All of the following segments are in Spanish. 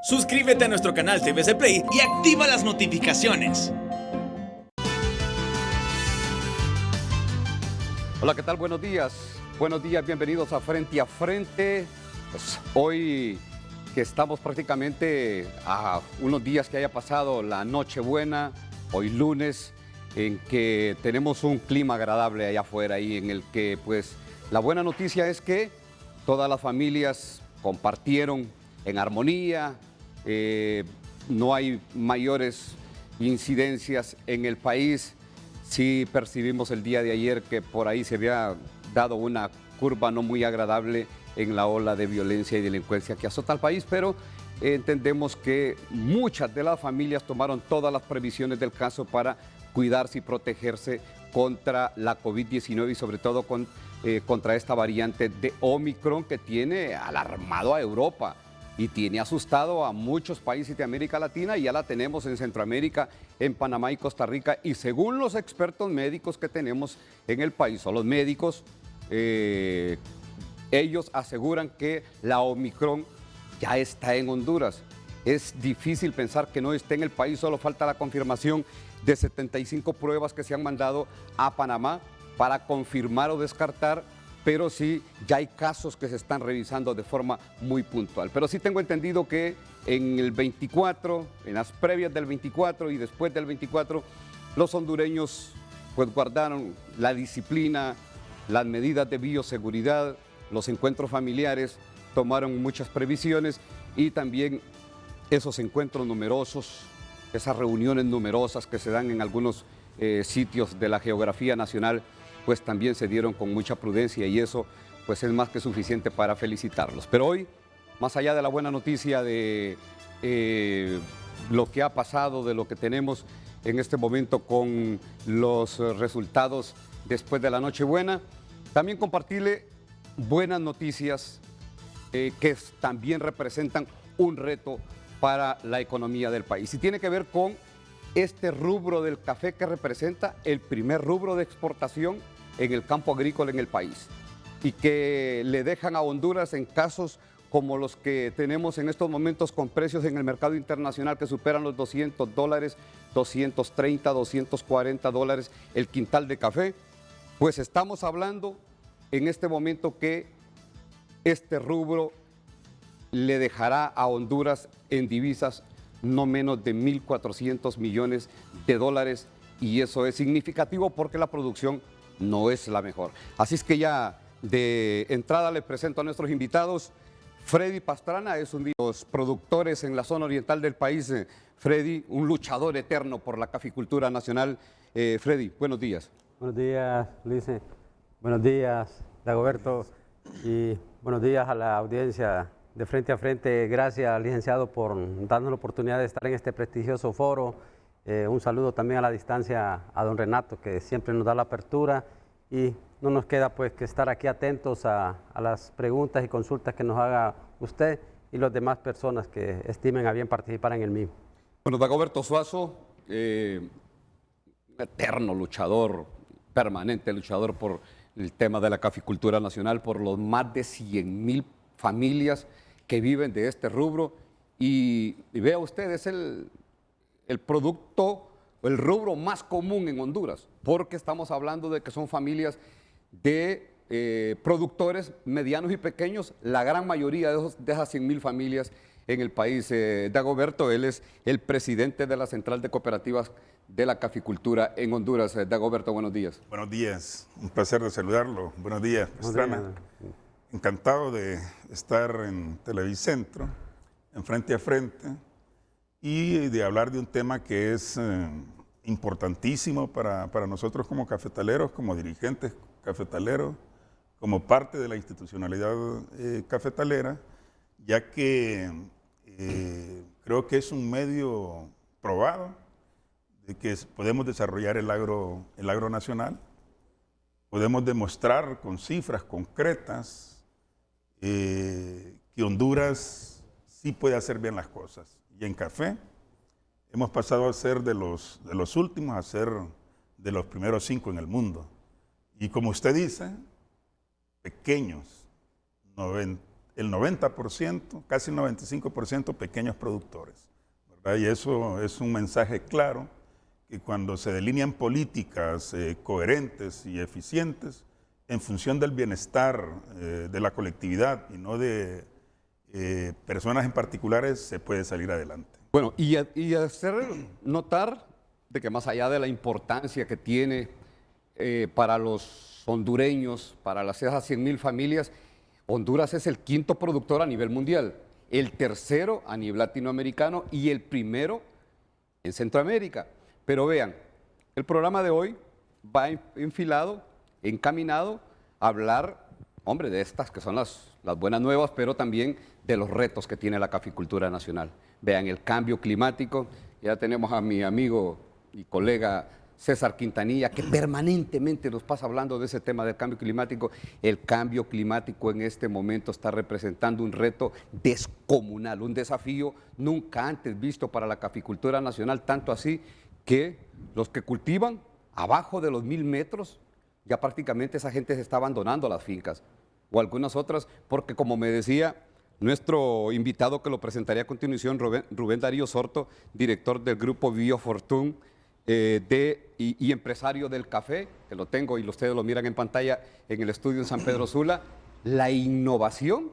Suscríbete a nuestro canal TVC Play y activa las notificaciones. Hola, ¿qué tal? Buenos días. Buenos días, bienvenidos a Frente a Frente. Pues hoy que estamos prácticamente a unos días que haya pasado la Nochebuena, hoy lunes, en que tenemos un clima agradable allá afuera y en el que pues la buena noticia es que todas las familias compartieron en armonía, no hay mayores incidencias en el país. Sí percibimos el día de ayer que por ahí se había dado una curva no muy agradable en la ola de violencia y delincuencia que azota al país, pero entendemos que muchas de las familias tomaron todas las previsiones del caso para cuidarse y protegerse contra la COVID-19 y sobre todo contra esta variante de Omicron que tiene alarmado a Europa y tiene asustado a muchos países de América Latina, y ya la tenemos en Centroamérica, en Panamá y Costa Rica, y según los expertos médicos que tenemos en el país, o los médicos, ellos aseguran que la Omicron ya está en Honduras. Es difícil pensar que no esté en el país, solo falta la confirmación de 75 pruebas que se han mandado a Panamá para confirmar o descartar, pero sí ya hay casos que se están revisando de forma muy puntual. Pero sí tengo entendido que en el 24, en las previas del 24 y después del 24, los hondureños pues guardaron la disciplina, las medidas de bioseguridad, los encuentros familiares, tomaron muchas previsiones y también esos encuentros numerosos, esas reuniones numerosas que se dan en algunos sitios de la geografía nacional, pues también se dieron con mucha prudencia y eso pues es más que suficiente para felicitarlos. Pero hoy, más allá de la buena noticia de lo que ha pasado, de lo que tenemos en este momento con los resultados después de la Nochebuena, también compartirle buenas noticias que también representan un reto para la economía del país. Y tiene que ver con este rubro del café que representa el primer rubro de exportación en el campo agrícola en el país y que le dejan a Honduras en casos como los que tenemos en estos momentos con precios en el mercado internacional que superan los $200, $230, $240 el quintal de café, pues estamos hablando en este momento que este rubro le dejará a Honduras en divisas no menos de 1.400 millones de dólares, y eso es significativo porque la producción no es la mejor. Así es que ya de entrada le presento a nuestros invitados. Freddy Pastrana es uno de los productores en la zona oriental del país. Freddy, un luchador eterno por la caficultura nacional. Freddy, buenos días. Buenos días, Luis. Buenos días, Dagoberto. Y buenos días a la audiencia de Frente a Frente. Gracias, licenciado, por darnos la oportunidad de estar en este prestigioso foro. Un saludo también a la distancia a don Renato, que siempre nos da la apertura, y no nos queda pues que estar aquí atentos a las preguntas y consultas que nos haga usted y las demás personas que estimen a bien participar en el mismo. Bueno, Dagoberto Suazo, eterno luchador, permanente luchador por el tema de la caficultura nacional, por los más de 100,000 familias que viven de este rubro, y vea usted, es el producto, el rubro más común en Honduras, porque estamos hablando de que son familias de productores medianos y pequeños, la gran mayoría de esas 100,000 familias en el país. Dagoberto, él es el presidente de la Central de Cooperativas de la Caficultura en Honduras. Dagoberto, buenos días. Buenos días, un placer de saludarlo. Buenos días, Pastrana. Encantado de estar en Televicentro, en Frente a Frente, y de hablar de un tema que es importantísimo para nosotros como cafetaleros, como dirigentes cafetaleros, como parte de la institucionalidad cafetalera, ya que creo que es un medio probado de que podemos desarrollar el agro nacional, podemos demostrar con cifras concretas que Honduras sí puede hacer bien las cosas. Y en café hemos pasado a ser de los últimos a ser de los primeros 5 en el mundo. Y como usted dice, pequeños, el 90%, casi el 95% pequeños productores, ¿verdad? Y eso es un mensaje claro, que cuando se delinean políticas coherentes y eficientes en función del bienestar de la colectividad y no de personas en particulares, se puede salir adelante. Bueno, y hacer notar de que más allá de la importancia que tiene para los hondureños, para esas 100,000 familias, Honduras es el quinto productor a nivel mundial, el tercero a nivel latinoamericano y el primero en Centroamérica. Pero vean, el programa de hoy va enfilado, encaminado a hablar, hombre, de estas que son las buenas nuevas, pero también de los retos que tiene la caficultura nacional. Vean, el cambio climático, ya tenemos a mi amigo y colega César Quintanilla, que permanentemente nos pasa hablando de ese tema del cambio climático. El cambio climático en este momento está representando un reto descomunal, un desafío nunca antes visto para la caficultura nacional, tanto así que los que cultivan abajo de los 1,000 metros, ya prácticamente esa gente se está abandonando las fincas, o algunas otras, porque como me decía nuestro invitado que lo presentaría a continuación, Rubén Darío Sorto, director del grupo Biofortune, y empresario del café, que lo tengo y ustedes lo miran en pantalla en el estudio en San Pedro Sula, la innovación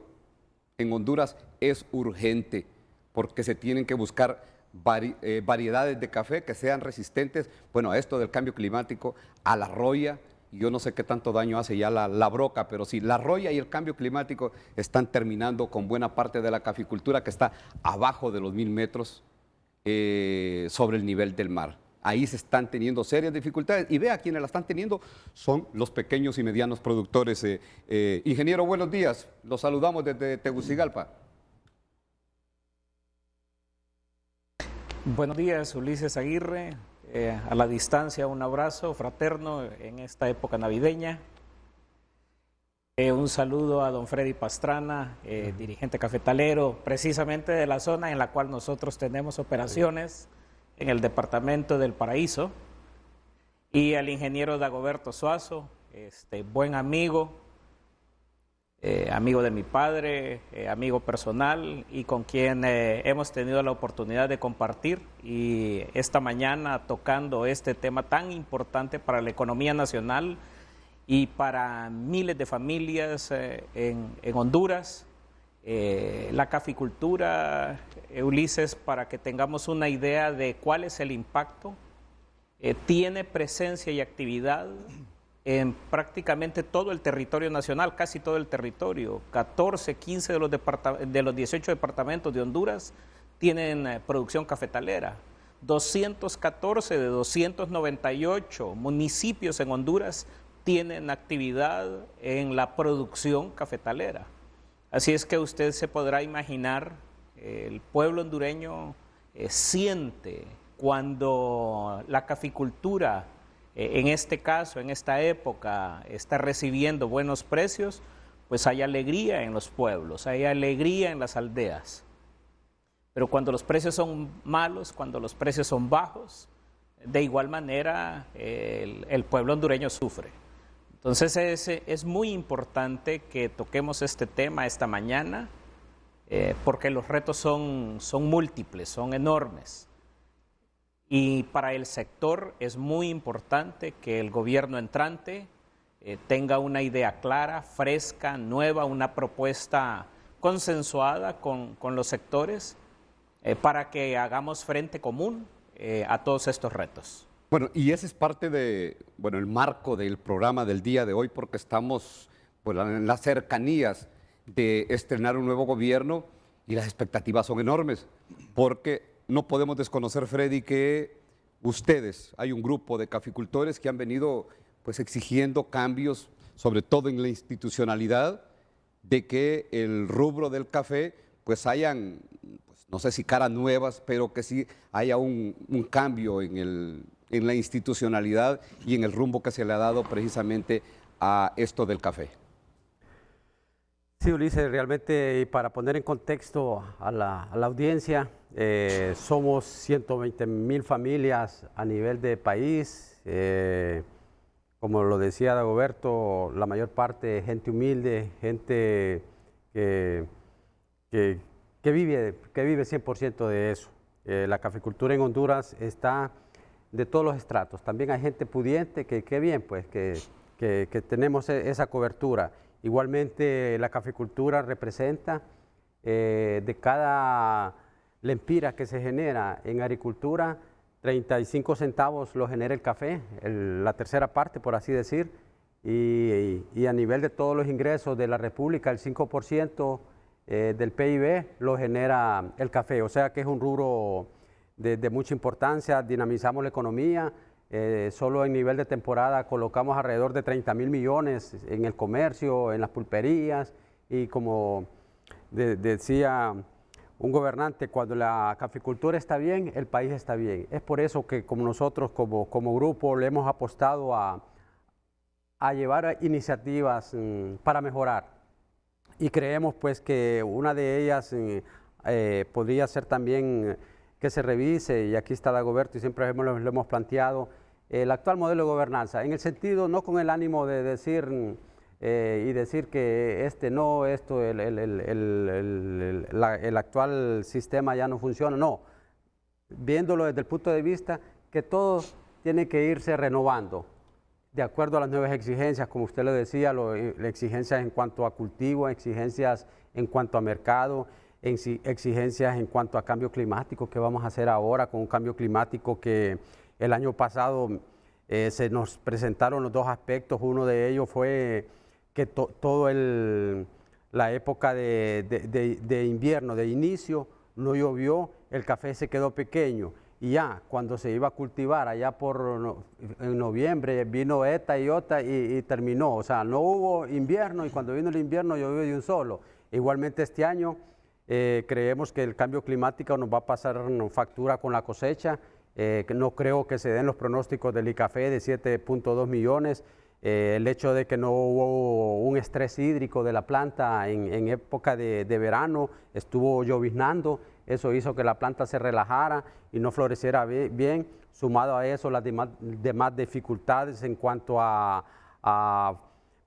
en Honduras es urgente porque se tienen que buscar variedades de café que sean resistentes, bueno, a esto del cambio climático, a la roya. Yo no sé qué tanto daño hace ya la broca, pero sí, la roya y el cambio climático están terminando con buena parte de la caficultura que está abajo de los 1,000 metros sobre el nivel del mar. Ahí se están teniendo serias dificultades y vea, quienes la están teniendo son los pequeños y medianos productores. Ingeniero, buenos días. Los saludamos desde Tegucigalpa. Buenos días, Ulises Aguirre. A la distancia, un abrazo fraterno en esta época navideña. Un saludo a don Freddy Pastrana, dirigente cafetalero, precisamente de la zona en la cual nosotros tenemos operaciones, en el departamento del Paraíso, y al ingeniero Dagoberto Suazo, buen amigo, amigo de mi padre, amigo personal, y con quien hemos tenido la oportunidad de compartir, y esta mañana tocando este tema tan importante para la economía nacional y para miles de familias en Honduras. La caficultura, Ulises, para que tengamos una idea de cuál es el impacto, tiene presencia y actividad en prácticamente todo el territorio nacional, casi todo el territorio. 14, 15 de los 18 departamentos de Honduras tienen producción cafetalera. 214 de 298 municipios en Honduras tienen actividad en la producción cafetalera. Así es que usted se podrá imaginar, el pueblo hondureño siente cuando la caficultura, en este caso, en esta época, está recibiendo buenos precios, pues hay alegría en los pueblos, hay alegría en las aldeas. Pero cuando los precios son malos, cuando los precios son bajos, de igual manera el pueblo hondureño sufre. Entonces es muy importante que toquemos este tema esta mañana, porque los retos son múltiples, son enormes. Y para el sector es muy importante que el gobierno entrante tenga una idea clara, fresca, nueva, una propuesta consensuada con los sectores para que hagamos frente común a todos estos retos. Bueno, y ese es parte de, el marco del programa del día de hoy, porque estamos en las cercanías de estrenar un nuevo gobierno y las expectativas son enormes, porque no podemos desconocer, Freddy, que ustedes, hay un grupo de caficultores que han venido exigiendo cambios, sobre todo en la institucionalidad, de que el rubro del café hayan, no sé si caras nuevas, pero que sí haya un cambio en la institucionalidad y en el rumbo que se le ha dado precisamente a esto del café. Sí, Ulises, realmente, y para poner en contexto a la audiencia, somos 120,000 familias a nivel de país. Como lo decía Dagoberto, la mayor parte gente humilde, gente que que vive 100% de eso. La caficultura en Honduras está de todos los estratos. También hay gente pudiente que bien, pues, que tenemos esa cobertura. Igualmente, la caficultura representa de cada lempira que se genera en agricultura, 35 centavos lo genera el café, la tercera parte, por así decir, y a nivel de todos los ingresos de la República, el 5% del PIB lo genera el café, o sea que es un rubro de mucha importancia, dinamizamos la economía, solo en nivel de temporada colocamos alrededor de 30.000 millones en el comercio, en las pulperías, y como decía un gobernante, cuando la caficultura está bien, el país está bien. Es por eso que como nosotros como grupo le hemos apostado a llevar iniciativas para mejorar, y creemos pues que una de ellas podría ser también que se revise, y aquí está Dagoberto y siempre lo hemos planteado, el actual modelo de gobernanza, en el sentido, no con el ánimo de decir y decir que el actual sistema ya no funciona, no, viéndolo desde el punto de vista que todo tiene que irse renovando, de acuerdo a las nuevas exigencias, como usted lo decía, exigencias en cuanto a cultivo, exigencias en cuanto a mercado, exigencias en cuanto a cambio climático, que vamos a hacer ahora con un cambio climático que el año pasado se nos presentaron los dos aspectos. Uno de ellos fue que toda la época de invierno, de inicio, no llovió, el café se quedó pequeño. Y ya cuando se iba a cultivar, allá en noviembre, vino ETA y OTA y terminó. O sea, no hubo invierno, y cuando vino el invierno llovió de un solo. Igualmente este año creemos que el cambio climático nos va a pasar factura con la cosecha. No creo que se den los pronósticos del ICAFE de 7.2 millones. El hecho de que no hubo un estrés hídrico de la planta en época de verano, estuvo lloviznando, eso hizo que la planta se relajara y no floreciera bien, sumado a eso las demás dificultades en cuanto a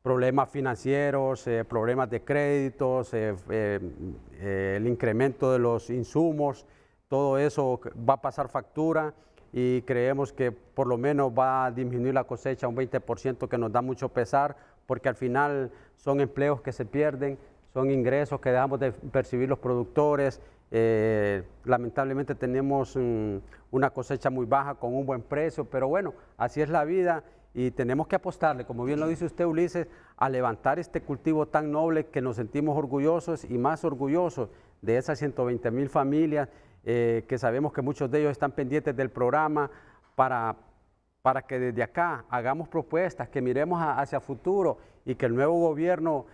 problemas financieros, problemas de créditos, el incremento de los insumos, todo eso va a pasar factura, y creemos que por lo menos va a disminuir la cosecha un 20%, que nos da mucho pesar, porque al final son empleos que se pierden, son ingresos que dejamos de percibir los productores. Lamentablemente tenemos una cosecha muy baja con un buen precio, pero bueno, así es la vida y tenemos que apostarle, como bien lo dice usted, Ulises, a levantar este cultivo tan noble que nos sentimos orgullosos y más orgullosos de esas 120.000 familias que sabemos que muchos de ellos están pendientes del programa para que desde acá hagamos propuestas, que miremos hacia futuro y que el nuevo gobierno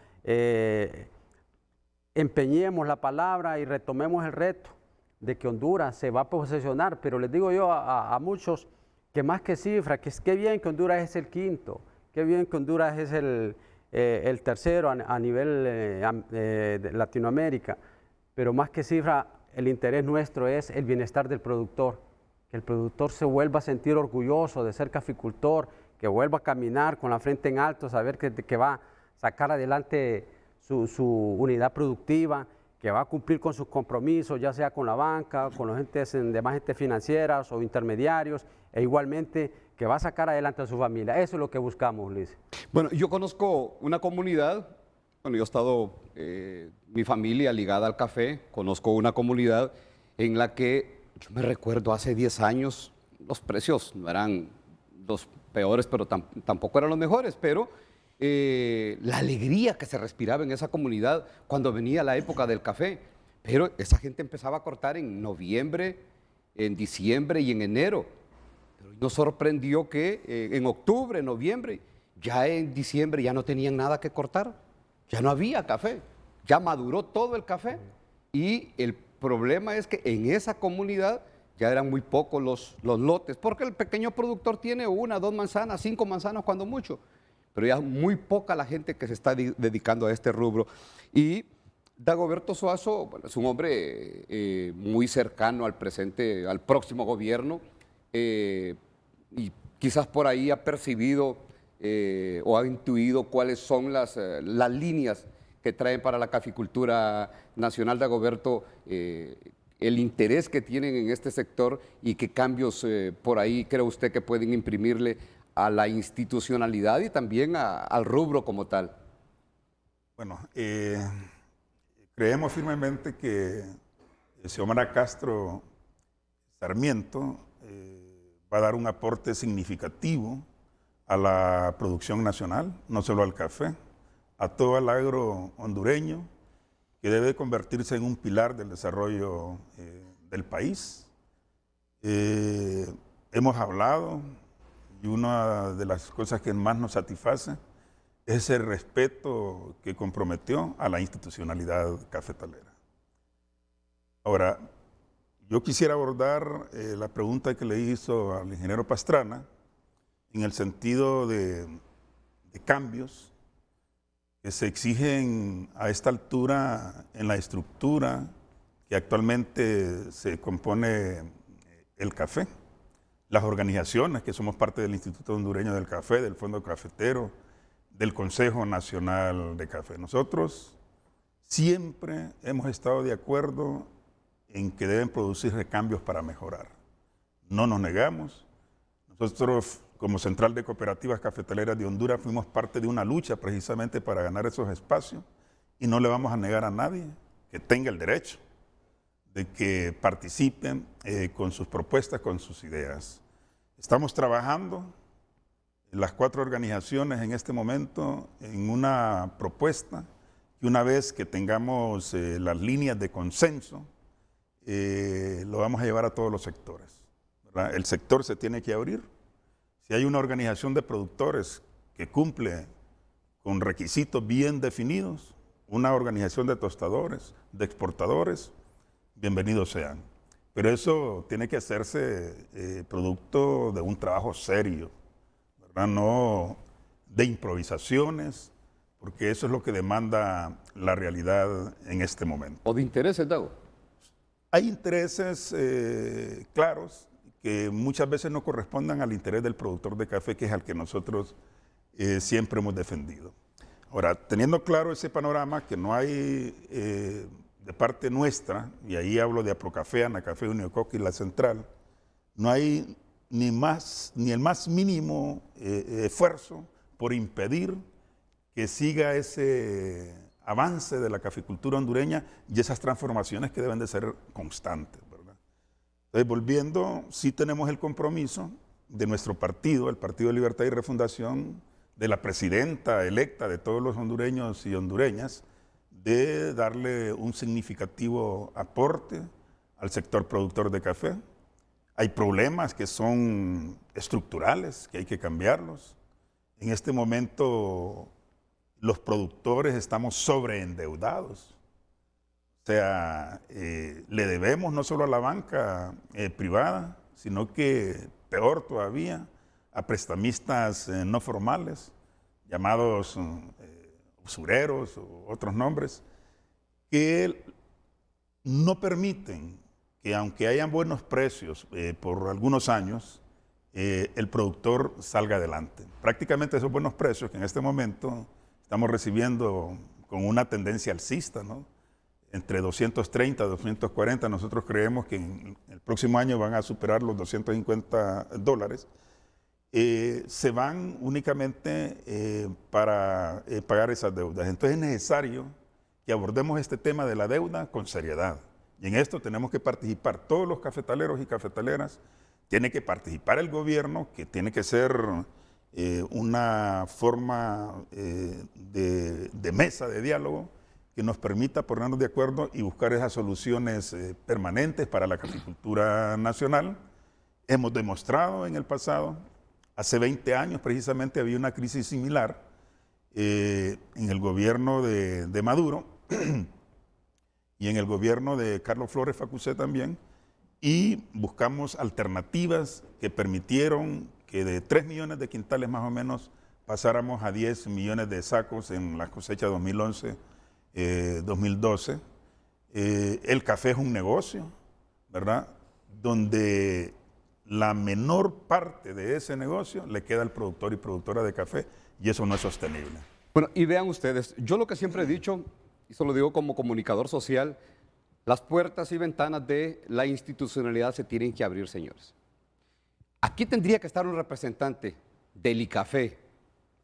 empeñemos la palabra y retomemos el reto de que Honduras se va a posesionar. Pero les digo yo a muchos que más que cifra, que es qué bien que Honduras es el quinto, qué bien que Honduras es el tercero a nivel de Latinoamérica, pero más que cifra, el interés nuestro es el bienestar del productor, que el productor se vuelva a sentir orgulloso de ser caficultor, que vuelva a caminar con la frente en alto, saber que va a sacar adelante su unidad productiva, que va a cumplir con sus compromisos, ya sea con la banca, con los demás entes financieras o intermediarios, e igualmente que va a sacar adelante a su familia. Eso es lo que buscamos, Luis. Bueno, yo conozco una comunidad, bueno, yo he estado, mi familia ligada al café, conozco una comunidad en la que, yo me recuerdo hace 10 años, los precios no eran los peores, pero tampoco eran los mejores, pero la alegría que se respiraba en esa comunidad cuando venía la época del café, pero esa gente empezaba a cortar en noviembre, en diciembre y en enero. Pero nos sorprendió que en octubre, noviembre, ya en diciembre ya no tenían nada que cortar, ya no había café, ya maduró todo el café, y el problema es que en esa comunidad ya eran muy pocos los lotes, porque el pequeño productor tiene 1, 2 manzanas, 5 manzanas cuando mucho, pero ya muy poca la gente que se está dedicando a este rubro. Y Dagoberto Suazo, bueno, es un hombre muy cercano al presente, al próximo gobierno, y quizás por ahí ha percibido o ha intuido cuáles son las líneas que traen para la caficultura nacional, Dagoberto, el interés que tienen en este sector y qué cambios por ahí cree usted que pueden imprimirle a la institucionalidad y también al rubro como tal. Bueno, creemos firmemente que Xiomara Castro Sarmiento va a dar un aporte significativo a la producción nacional, no solo al café, a todo el agro hondureño, que debe convertirse en un pilar del desarrollo del país. Hemos hablado, y una de las cosas que más nos satisface es ese respeto que comprometió a la institucionalidad cafetalera. Ahora, yo quisiera abordar la pregunta que le hizo al ingeniero Pastrana en el sentido de cambios que se exigen a esta altura en la estructura que actualmente se compone el café. Las organizaciones que somos parte del Instituto Hondureño del Café, del Fondo Cafetero, del Consejo Nacional de Café. Nosotros siempre hemos estado de acuerdo en que deben producirse cambios para mejorar. No nos negamos. Nosotros, como Central de Cooperativas Cafetaleras de Honduras, fuimos parte de una lucha precisamente para ganar esos espacios y no le vamos a negar a nadie que tenga el derecho de que participen con sus propuestas, con sus ideas. Estamos trabajando las 4 organizaciones en este momento en una propuesta que una vez que tengamos las líneas de consenso, lo vamos a llevar a todos los sectores, ¿verdad? El sector se tiene que abrir. Si hay una organización de productores que cumple con requisitos bien definidos, una organización de tostadores, de exportadores, bienvenidos sean. Pero eso tiene que hacerse producto de un trabajo serio, ¿verdad? No de improvisaciones, porque eso es lo que demanda la realidad en este momento. ¿O de intereses, Dago? Hay intereses claros que muchas veces no correspondan al interés del productor de café, que es al que nosotros siempre hemos defendido. Ahora, teniendo claro ese panorama, que no hay de parte nuestra, y ahí hablo de Aprocafé, Anacafé, Uniococ y La Central, no hay ni el más mínimo esfuerzo por impedir que siga ese avance de la caficultura hondureña y esas transformaciones que deben de ser constantes, ¿verdad? Entonces, volviendo, sí tenemos el compromiso de nuestro partido, el Partido de Libertad y Refundación, de la presidenta electa de todos los hondureños y hondureñas, de darle un significativo aporte al sector productor de café. Hay problemas que son estructurales, que hay que cambiarlos. En este momento, los productores estamos sobreendeudados. O sea, le debemos no solo a la banca privada, sino que, peor todavía, a prestamistas no formales, llamados usureros u otros nombres, que no permiten que, aunque hayan buenos precios por algunos años, el productor salga adelante. Prácticamente esos buenos precios que en este momento estamos recibiendo con una tendencia alcista, ¿no? Entre 230 y 240, nosotros creemos que en el próximo año van a superar los $250, se van únicamente para pagar esas deudas. Entonces es necesario que abordemos este tema de la deuda con seriedad. Y en esto tenemos que participar todos los cafetaleros y cafetaleras, tiene que participar el gobierno, que tiene que ser una forma de mesa de diálogo que nos permita ponernos de acuerdo y buscar esas soluciones permanentes para la caficultura nacional. Hemos demostrado en el pasado, hace 20 años precisamente había una crisis similar en el gobierno de Maduro y en el gobierno de Carlos Flores Facusé también, y buscamos alternativas que permitieron que de 3 millones de quintales más o menos pasáramos a 10 millones de sacos en la cosecha 2011-2012. El café es un negocio, ¿verdad? Donde la menor parte de ese negocio le queda al productor y productora de café, y eso no es sostenible. Bueno, y vean ustedes, yo lo que siempre he dicho, y eso lo digo como comunicador social, las puertas y ventanas de la institucionalidad se tienen que abrir, señores. Aquí tendría que estar un representante del ICAFE,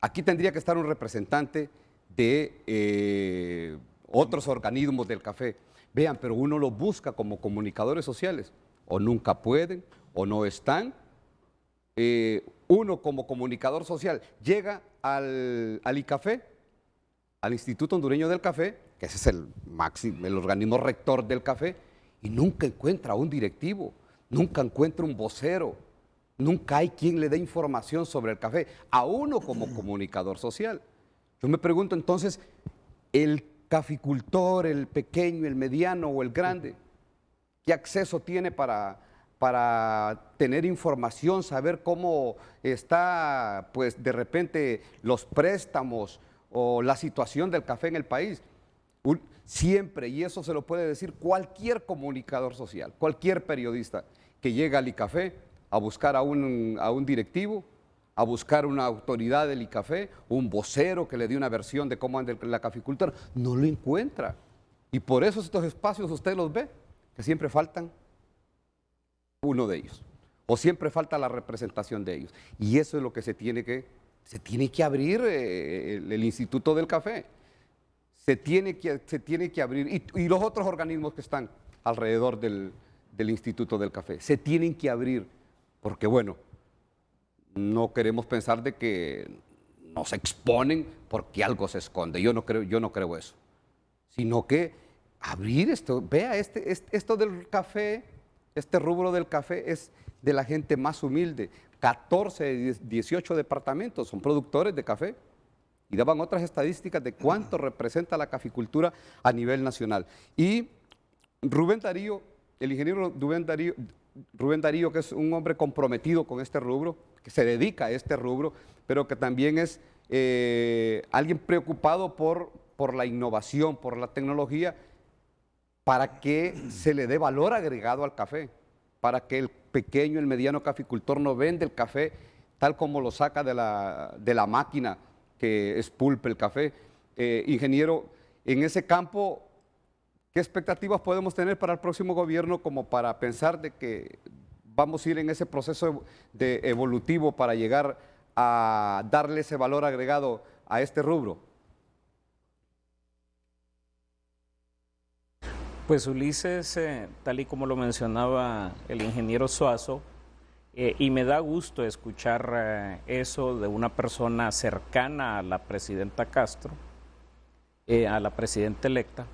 aquí tendría que estar un representante de otros organismos del café. Vean, pero uno lo busca como comunicadores sociales, o nunca pueden, o no están. Uno como comunicador social llega al ICAFE, al Instituto Hondureño del Café, que ese es el organismo rector del café, y nunca encuentra a un directivo, nunca encuentra un vocero, nunca hay quien le dé información sobre el café, a uno como comunicador social. Yo me pregunto entonces, el caficultor, el pequeño, el mediano o el grande, ¿qué acceso tiene para tener información, saber cómo está, pues de repente, los préstamos o la situación del café en el país? Siempre, y eso se lo puede decir cualquier comunicador social, cualquier periodista que llega al ICAFE a buscar a un directivo, a buscar una autoridad del ICAFE, un vocero que le dé una versión de cómo anda la caficultura, no lo encuentra. Y por eso estos espacios usted los ve, que siempre faltan uno de ellos, o siempre falta la representación de ellos. Y eso es lo que se tiene que abrir el Instituto del Café. Se tiene que abrir, y los otros organismos que están alrededor del Instituto del Café, se tienen que abrir, porque bueno, no queremos pensar de que nos exponen porque algo se esconde. Yo no creo eso. Sino que abrir esto, vea, esto del café, este rubro del café es de la gente más humilde. 14 de 18 departamentos son productores de café. Y daban otras estadísticas de cuánto representa la caficultura a nivel nacional. Y Rubén Darío, el ingeniero Rubén Darío, que es un hombre comprometido con este rubro, que se dedica a este rubro, pero que también es alguien preocupado por la innovación, por la tecnología, para que se le dé valor agregado al café, para que el pequeño, el mediano caficultor no venda el café tal como lo saca de la máquina que espulpe el café. Ingeniero, en ese campo, ¿qué expectativas podemos tener para el próximo gobierno como para pensar de que vamos a ir en ese proceso evolutivo para llegar a darle ese valor agregado a este rubro? Pues Ulises, tal y como lo mencionaba el ingeniero Suazo, y me da gusto escuchar eso de una persona cercana a la presidenta Castro, a la presidenta electa,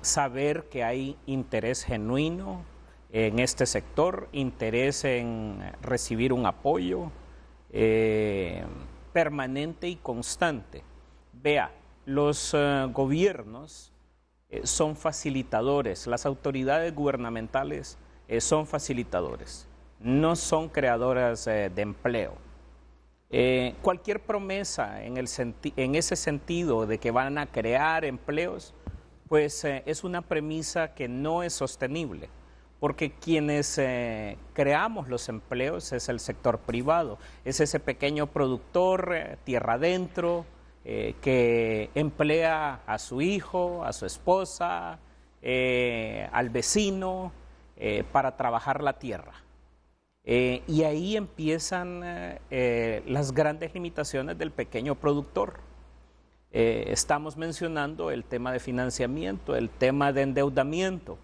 saber que hay interés genuino en este sector, interés en recibir un apoyo permanente y constante. Vea, los gobiernos son facilitadores, las autoridades gubernamentales son facilitadores, no son creadoras de empleo. Cualquier promesa en ese sentido de que van a crear empleos, pues es una premisa que no es sostenible, porque quienes creamos los empleos es el sector privado, es ese pequeño productor tierra adentro, que emplea a su hijo, a su esposa, al vecino, para trabajar la tierra. Y ahí empiezan las grandes limitaciones del pequeño productor. Estamos mencionando el tema de financiamiento, el tema de endeudamiento.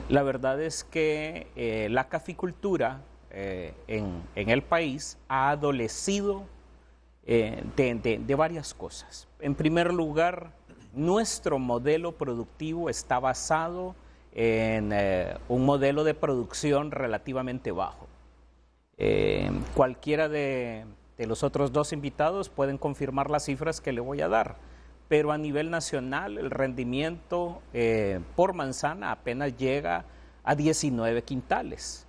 La verdad es que la caficultura en el país ha adolecido de varias cosas. En primer lugar, nuestro modelo productivo está basado en un modelo de producción relativamente bajo. Cualquiera de los otros dos invitados pueden confirmar las cifras que le voy a dar, pero a nivel nacional el rendimiento por manzana apenas llega a 19 quintales.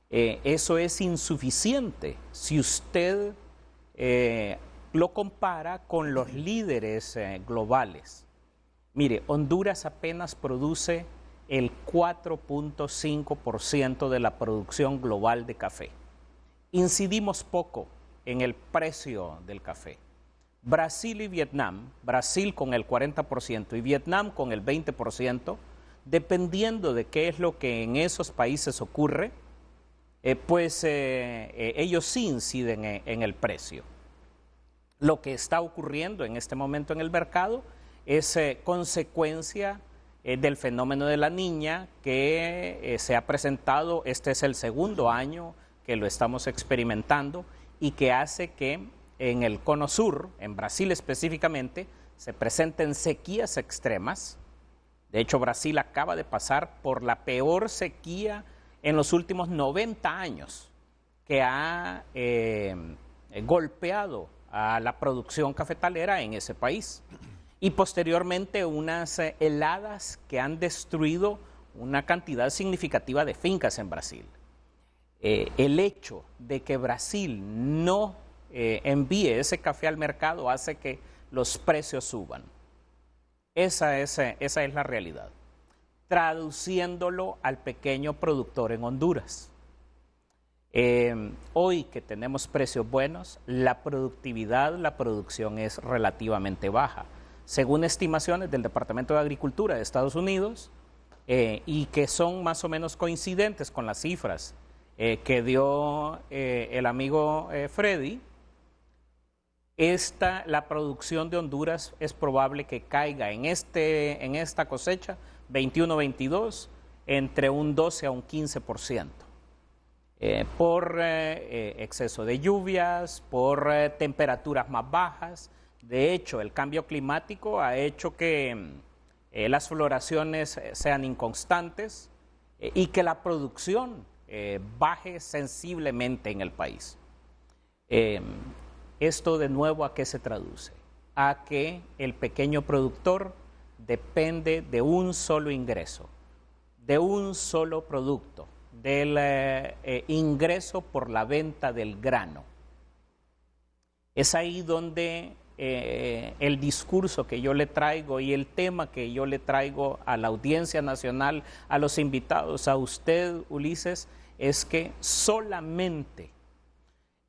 Eso es insuficiente si usted lo compara con los líderes globales. Mire, Honduras apenas produce el 4.5% de la producción global de café. Incidimos poco en el precio del café. Brasil y Vietnam, Brasil con el 40% y Vietnam con el 20%, dependiendo de qué es lo que en esos países ocurre, ellos sí inciden en el precio. Lo que está ocurriendo en este momento en el mercado es consecuencia del fenómeno de la Niña que se ha presentado, este es el segundo año que lo estamos experimentando y que hace que en el cono sur, en Brasil específicamente, se presenten sequías extremas. De hecho, Brasil acaba de pasar por la peor sequía en los últimos 90 años, que ha golpeado a la producción cafetalera en ese país. Y posteriormente unas heladas que han destruido una cantidad significativa de fincas en Brasil. El hecho de que Brasil no envíe ese café al mercado hace que los precios suban. Esa es la realidad. Traduciéndolo al pequeño productor en Honduras. Hoy que tenemos precios buenos, la producción es relativamente baja. Según estimaciones del Departamento de Agricultura de Estados Unidos, y que son más o menos coincidentes con las cifras que dio el amigo Freddy, la producción de Honduras es probable que caiga en esta cosecha 21-22 entre un 12 a un 15%. Por exceso de lluvias, por temperaturas más bajas. De hecho, el cambio climático ha hecho que las floraciones sean inconstantes y que la producción baje sensiblemente en el país. Esto de nuevo, ¿a qué se traduce? A que el pequeño productor depende de un solo ingreso, de un solo producto, del ingreso por la venta del grano. Es ahí donde el discurso que yo le traigo y el tema que yo le traigo a la audiencia nacional, a los invitados, a usted, Ulises, es que solamente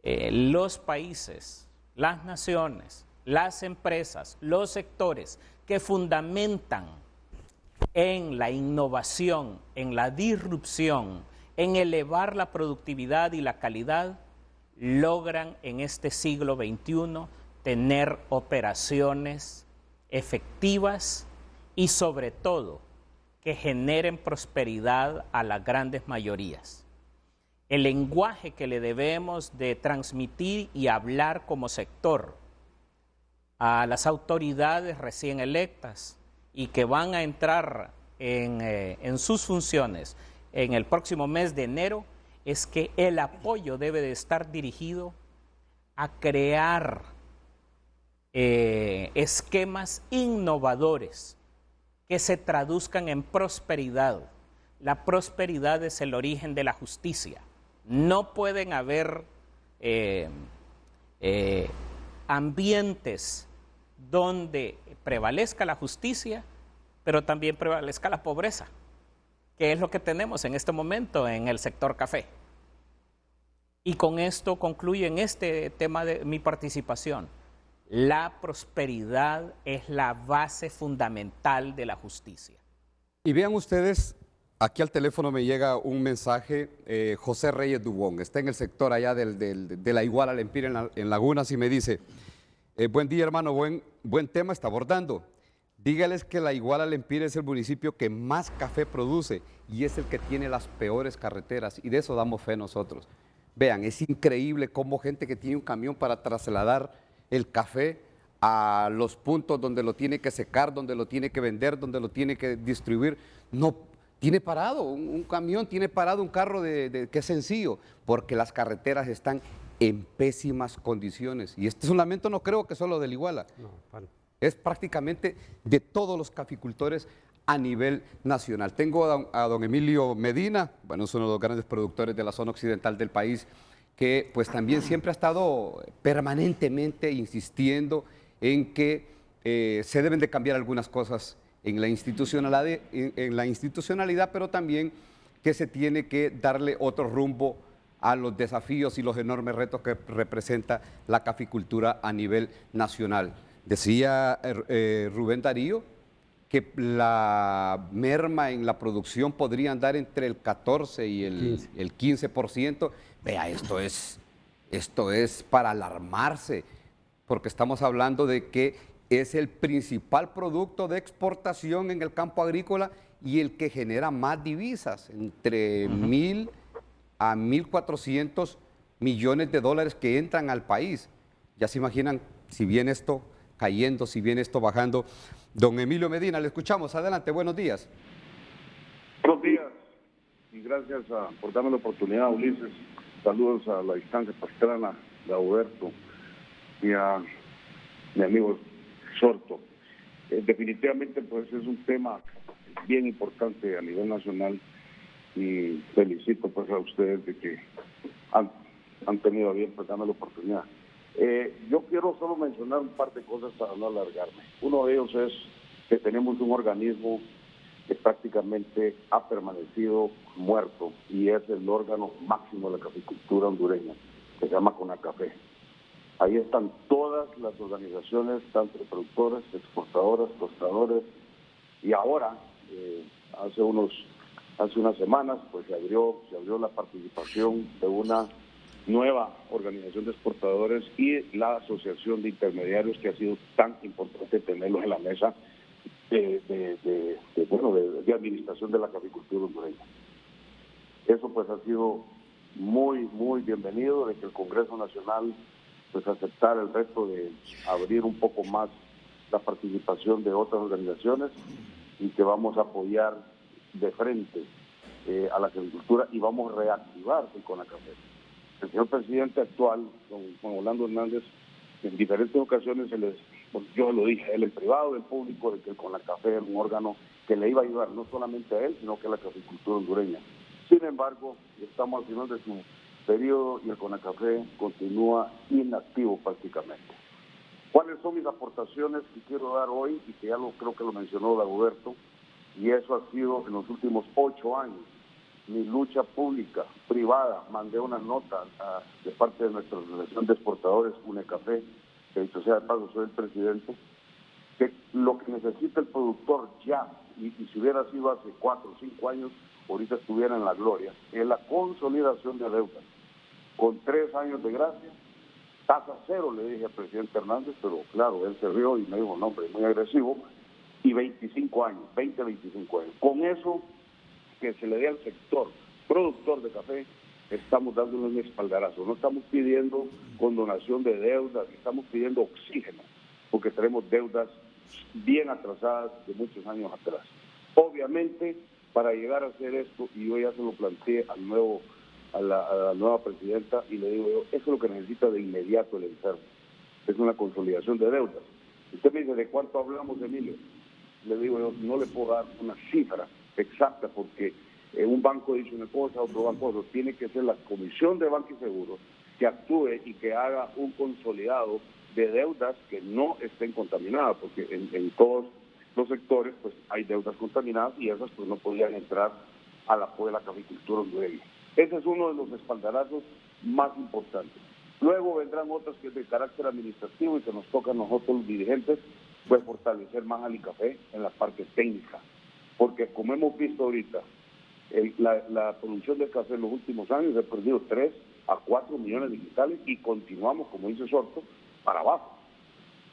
los países, las naciones, las empresas, los sectores que fundamentan en la innovación, en la disrupción, en elevar la productividad y la calidad, logran en este siglo XXI tener operaciones efectivas y sobre todo que generen prosperidad a las grandes mayorías. El lenguaje que le debemos de transmitir y hablar como sector a las autoridades recién electas y que van a entrar en sus funciones en el próximo mes de enero es que el apoyo debe de estar dirigido a crear esquemas innovadores que se traduzcan en prosperidad. La prosperidad es el origen de la justicia. No pueden haber ambientes donde prevalezca la justicia, pero también prevalezca la pobreza, que es lo que tenemos en este momento en el sector café. Y con esto concluyo en este tema de mi participación. La prosperidad es la base fundamental de la justicia. Y vean ustedes, aquí al teléfono me llega un mensaje, José Reyes Dubón, está en el sector allá de la Iguala al Empire en Lagunas y me dice, buen día hermano, buen tema está abordando. Dígales que la Iguala al Empire es el municipio que más café produce y es el que tiene las peores carreteras y de eso damos fe nosotros. Vean, es increíble cómo gente que tiene un camión para trasladar el café a los puntos donde lo tiene que secar, donde lo tiene que vender, donde lo tiene que distribuir, no tiene parado, un camión tiene parado un carro que es sencillo, porque las carreteras están en pésimas condiciones. Y este es un lamento, no creo que solo del Iguala, es prácticamente de todos los caficultores a nivel nacional. Tengo a don Emilio Medina, bueno, es uno de los grandes productores de la zona occidental del país, que pues también siempre ha estado permanentemente insistiendo en que se deben de cambiar algunas cosas en la institucionalidad, pero también que se tiene que darle otro rumbo a los desafíos y los enormes retos que representa la caficultura a nivel nacional. Decía Rubén Darío que la merma en la producción podría andar entre el 14 y el 15%. Vea, esto es para alarmarse, porque estamos hablando de que es el principal producto de exportación en el campo agrícola y el que genera más divisas, entre 1.000 a 1.400 millones de dólares que entran al país. Ya se imaginan si viene esto cayendo, si viene esto bajando. Don Emilio Medina, le escuchamos. Adelante, buenos días. Buenos días y gracias por darme la oportunidad, Ulises. Saludos a la distancia, Pastrana, a Roberto y a mi amigo Sorto. Definitivamente pues es un tema bien importante a nivel nacional y felicito pues a ustedes de que han tenido a bien pues darme la oportunidad. Yo quiero solo mencionar un par de cosas para no alargarme. Uno de ellos es que tenemos un organismo que prácticamente ha permanecido muerto y es el órgano máximo de la caficultura hondureña, que se llama CONACAFE. Ahí están todas las organizaciones, tanto de productores, exportadores, tostadores, y ahora, hace unas semanas, pues se abrió la participación de una nueva organización de exportadores y la asociación de intermediarios, que ha sido tan importante tenerlos en la mesa de administración de la caficultura hondureña. Eso pues ha sido muy, muy bienvenido, de que el Congreso Nacional pues aceptara el reto de abrir un poco más la participación de otras organizaciones y que vamos a apoyar de frente a la agricultura y vamos a reactivar el CONACAFE. El señor presidente actual, don Juan Orlando Hernández, en diferentes ocasiones yo lo dije, él en privado, en público, de que el CONACAFE era un órgano que le iba a ayudar no solamente a él, sino que a la caficultura hondureña. Sin embargo, estamos al final de su periodo y el CONACAFE continúa inactivo prácticamente. ¿Cuáles son mis aportaciones que quiero dar hoy? Y que creo que lo mencionó Dagoberto, y eso ha sido en los últimos 8 años. Mi lucha pública, privada, mandé una nota de parte de nuestra Asociación de Exportadores, UNECAFE, que dicho sea de paso soy el presidente, que lo que necesita el productor ya, y si hubiera sido hace 4 o 5 años, ahorita estuviera en la gloria, es la consolidación de deudas. Con 3 años de gracia, tasa cero, le dije al presidente Hernández, pero claro, él se rió y me dijo, no, hombre, muy agresivo, y 25 años, 25 años. Con eso, que se le dé al sector productor de café, estamos dándole un espaldarazo. No estamos pidiendo condonación de deudas, estamos pidiendo oxígeno, porque tenemos deudas bien atrasadas de muchos años atrás. Obviamente, para llegar a hacer esto, y yo ya se lo planteé a la nueva presidenta, y le digo yo, eso es lo que necesita de inmediato el enfermo, es una consolidación de deudas. Usted me dice, ¿de cuánto hablamos, Emilio? Le digo yo, no le puedo dar una cifra exacta, porque un banco dice una cosa, otro banco otro. Tiene que ser la Comisión de Banco y Seguros que actúe y que haga un consolidado de deudas que no estén contaminadas, porque en todos los sectores pues hay deudas contaminadas y esas pues no podían entrar al apoyo de la caficultura hondureña. Ese es uno de los espaldarazos más importantes. Luego vendrán otras que es de carácter administrativo y que nos toca a nosotros los dirigentes, pues fortalecer más al ICAFE en la parte técnica, porque como hemos visto ahorita, la producción de café en los últimos años ha perdido 3 a 4 millones de quintales y continuamos, como dice Sorto, para abajo.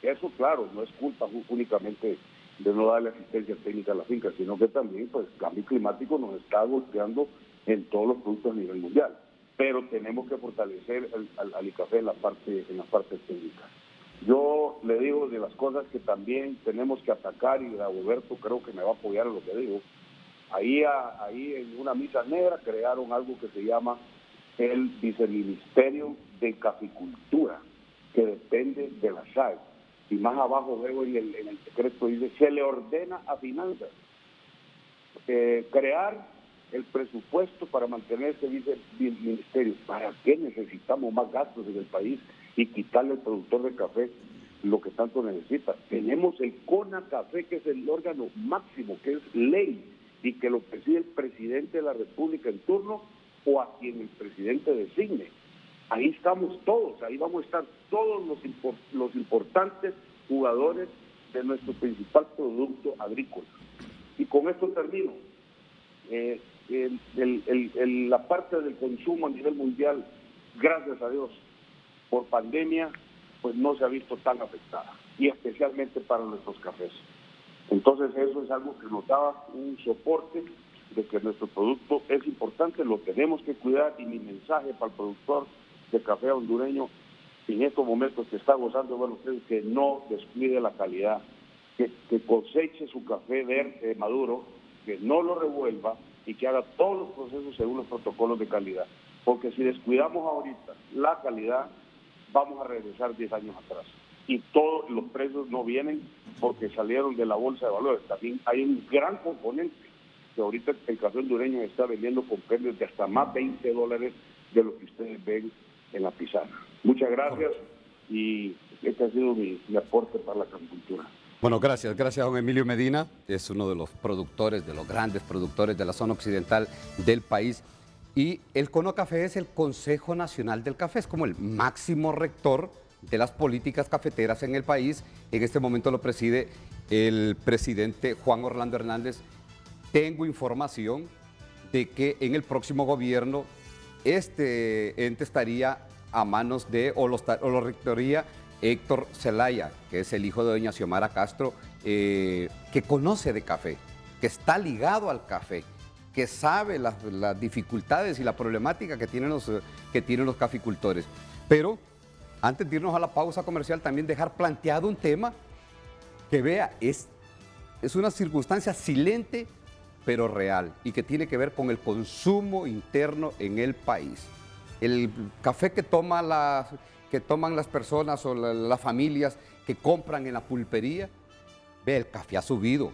Eso, claro, no es culpa únicamente de no darle asistencia técnica a la finca, sino que también pues el cambio climático nos está golpeando en todos los productos a nivel mundial. Pero tenemos que fortalecer al ICAFE en la parte técnica. Yo le digo de las cosas que también tenemos que atacar, y Roberto creo que me va a apoyar en lo que digo. Ahí en una misa negra crearon algo que se llama el Viceministerio de Caficultura, que depende de la SAE. Y más abajo veo en el decreto dice, se le ordena a Finanzas crear el presupuesto para mantener ese viceministerio. ¿Para qué necesitamos más gastos en el país y quitarle al productor de café lo que tanto necesita? Tenemos el CONACAFE, que es el órgano máximo, que es ley, y que lo preside el presidente de la República en turno, o a quien el presidente designe. Ahí estamos todos, ahí vamos a estar todos los importantes jugadores de nuestro principal producto agrícola. Y con esto termino. La parte del consumo a nivel mundial, gracias a Dios, por pandemia, pues no se ha visto tan afectada, y especialmente para nuestros cafés. Entonces eso es algo que nos da un soporte de que nuestro producto es importante, lo tenemos que cuidar, y mi mensaje para el productor de café hondureño en estos momentos que está gozando de buenos precios, que no descuide la calidad, que coseche su café verde maduro, que no lo revuelva y que haga todos los procesos según los protocolos de calidad. Porque si descuidamos ahorita la calidad, vamos a regresar 10 años atrás. Y todos los precios no vienen porque salieron de la bolsa de valores. También hay un gran componente que ahorita el café hondureño está vendiendo con precios de hasta más $20 de lo que ustedes ven en la pizarra. Muchas gracias, y este ha sido mi aporte para la caficultura. Bueno, gracias a don Emilio Medina, es uno de los productores, de los grandes productores de la zona occidental del país. Y el CONOCAFE es el Consejo Nacional del Café, es como el máximo rector de las políticas cafeteras en el país. En este momento lo preside el presidente Juan Orlando Hernández. Tengo información de que en el próximo gobierno este ente estaría a manos de, o lo rectoría Héctor Zelaya, que es el hijo de doña Xiomara Castro, que conoce de café, que está ligado al café, que sabe las dificultades y la problemática que tienen los caficultores. Pero antes de irnos a la pausa comercial, también dejar planteado un tema que vea, es una circunstancia silente pero real, y que tiene que ver con el consumo interno en el país. El café que toman las personas o las familias que compran en la pulpería, ve, el café ha subido,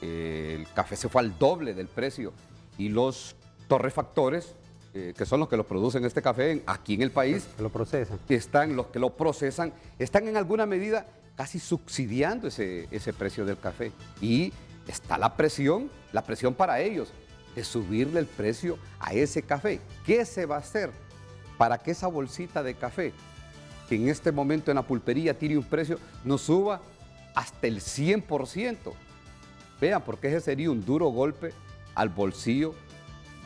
el café se fue al doble del precio, y los torrefactores, que son los que lo producen este café aquí en el país, Que lo procesan. los que lo procesan, están en alguna medida casi subsidiando ese precio del café. Y está la presión para ellos de subirle el precio a ese café. ¿Qué se va a hacer para que esa bolsita de café, que en este momento en la pulpería tiene un precio, no suba hasta el 100%? Vean, porque ese sería un duro golpe al bolsillo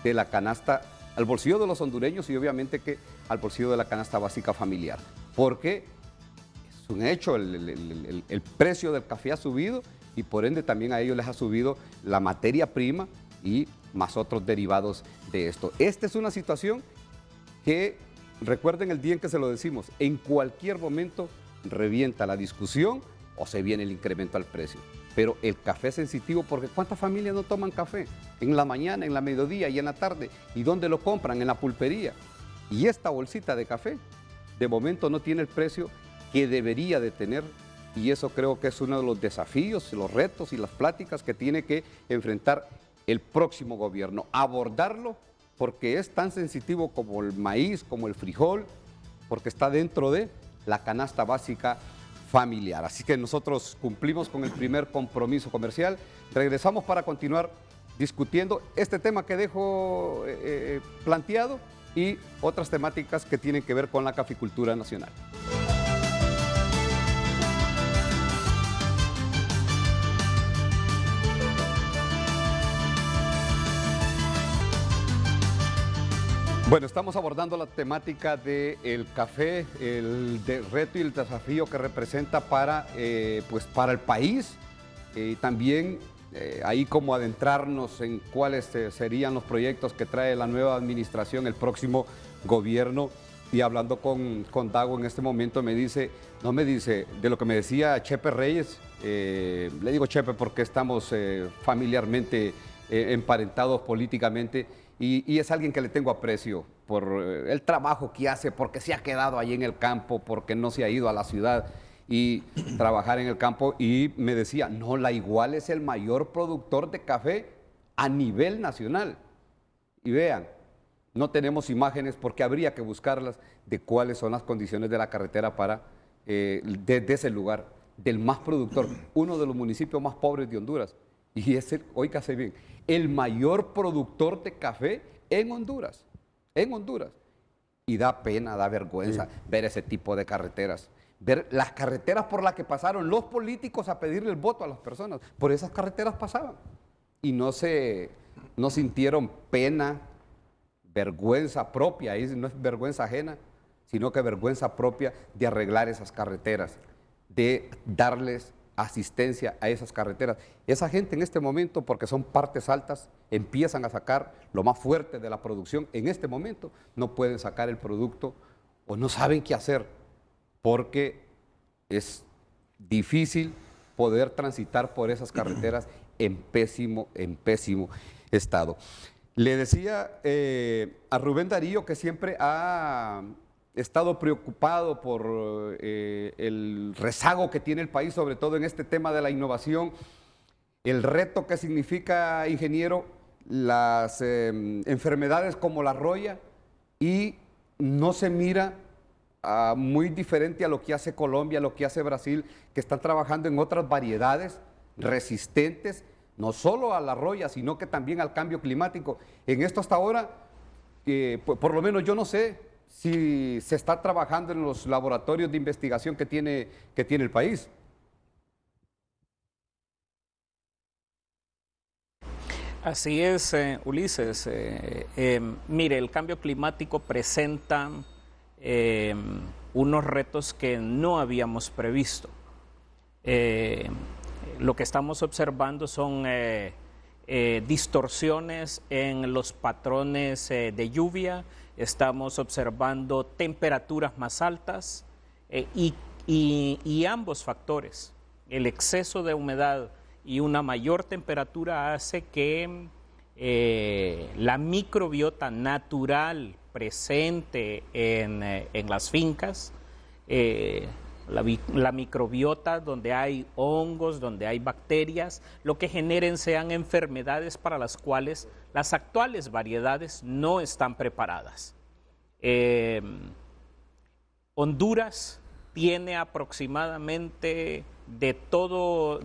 de la canasta, al bolsillo de los hondureños, y obviamente que al bolsillo de la canasta básica familiar. Porque es un hecho, el precio del café ha subido, y por ende también a ellos les ha subido la materia prima y más otros derivados de esto. Esta es una situación que, recuerden el día en que se lo decimos, en cualquier momento revienta la discusión o se viene el incremento al precio. Pero el café es sensitivo, porque ¿cuántas familias no toman café? En la mañana, en la mediodía y en la tarde. ¿Y dónde lo compran? En la pulpería. Y esta bolsita de café, de momento no tiene el precio que debería de tener. Y eso creo que es uno de los desafíos, los retos y las pláticas que tiene que enfrentar el próximo gobierno. Abordarlo, porque es tan sensitivo como el maíz, como el frijol, porque está dentro de la canasta básica familiar. Así que nosotros cumplimos con el primer compromiso comercial. Regresamos para continuar discutiendo este tema que dejo planteado y otras temáticas que tienen que ver con la caficultura nacional. Bueno, estamos abordando la temática del café, el reto y el desafío que representa para el país, y también ahí como adentrarnos en cuáles serían los proyectos que trae la nueva administración, el próximo gobierno. Y hablando con Dago en este momento me dice de lo que me decía Chepe Reyes, le digo Chepe porque estamos familiarmente emparentados políticamente. Y es alguien que le tengo aprecio por el trabajo que hace, porque se ha quedado ahí en el campo, porque no se ha ido a la ciudad y trabajar en el campo. Y me decía, no, La Igual es el mayor productor de café a nivel nacional. Y vean, no tenemos imágenes porque habría que buscarlas de cuáles son las condiciones de la carretera para de ese lugar, del más productor, uno de los municipios más pobres de Honduras. y es, óigase bien, el mayor productor de café en Honduras. En Honduras. Y da pena, da vergüenza ver ese tipo de carreteras. Ver las carreteras por las que pasaron los políticos a pedirle el voto a las personas. Por esas carreteras pasaban. Y no sintieron pena, vergüenza propia, y no es vergüenza ajena, sino que vergüenza propia de arreglar esas carreteras, de darles asistencia a esas carreteras. Esa gente en este momento, porque son partes altas, empiezan a sacar lo más fuerte de la producción. En este momento no pueden sacar el producto o no saben qué hacer, porque es difícil poder transitar por esas carreteras en pésimo estado. Le decía a Rubén Darío que siempre ha estado preocupado por el rezago que tiene el país, sobre todo en este tema de la innovación, el reto que significa, ingeniero, las enfermedades como la roya, y no se mira muy diferente a lo que hace Colombia, a lo que hace Brasil, que están trabajando en otras variedades resistentes, no solo a la roya, sino que también al cambio climático. En esto hasta ahora, por lo menos yo no sé si se está trabajando en los laboratorios de investigación que tiene el país. Así es, Ulises. Mire, el cambio climático presenta unos retos que no habíamos previsto. Lo que estamos observando son distorsiones en los patrones de lluvia, estamos observando temperaturas más altas y ambos factores, el exceso de humedad y una mayor temperatura, hace que la microbiota natural presente en las fincas, la microbiota donde hay hongos, donde hay bacterias, lo que generen sean enfermedades para las cuales las actuales variedades no están preparadas. Honduras tiene aproximadamente de todo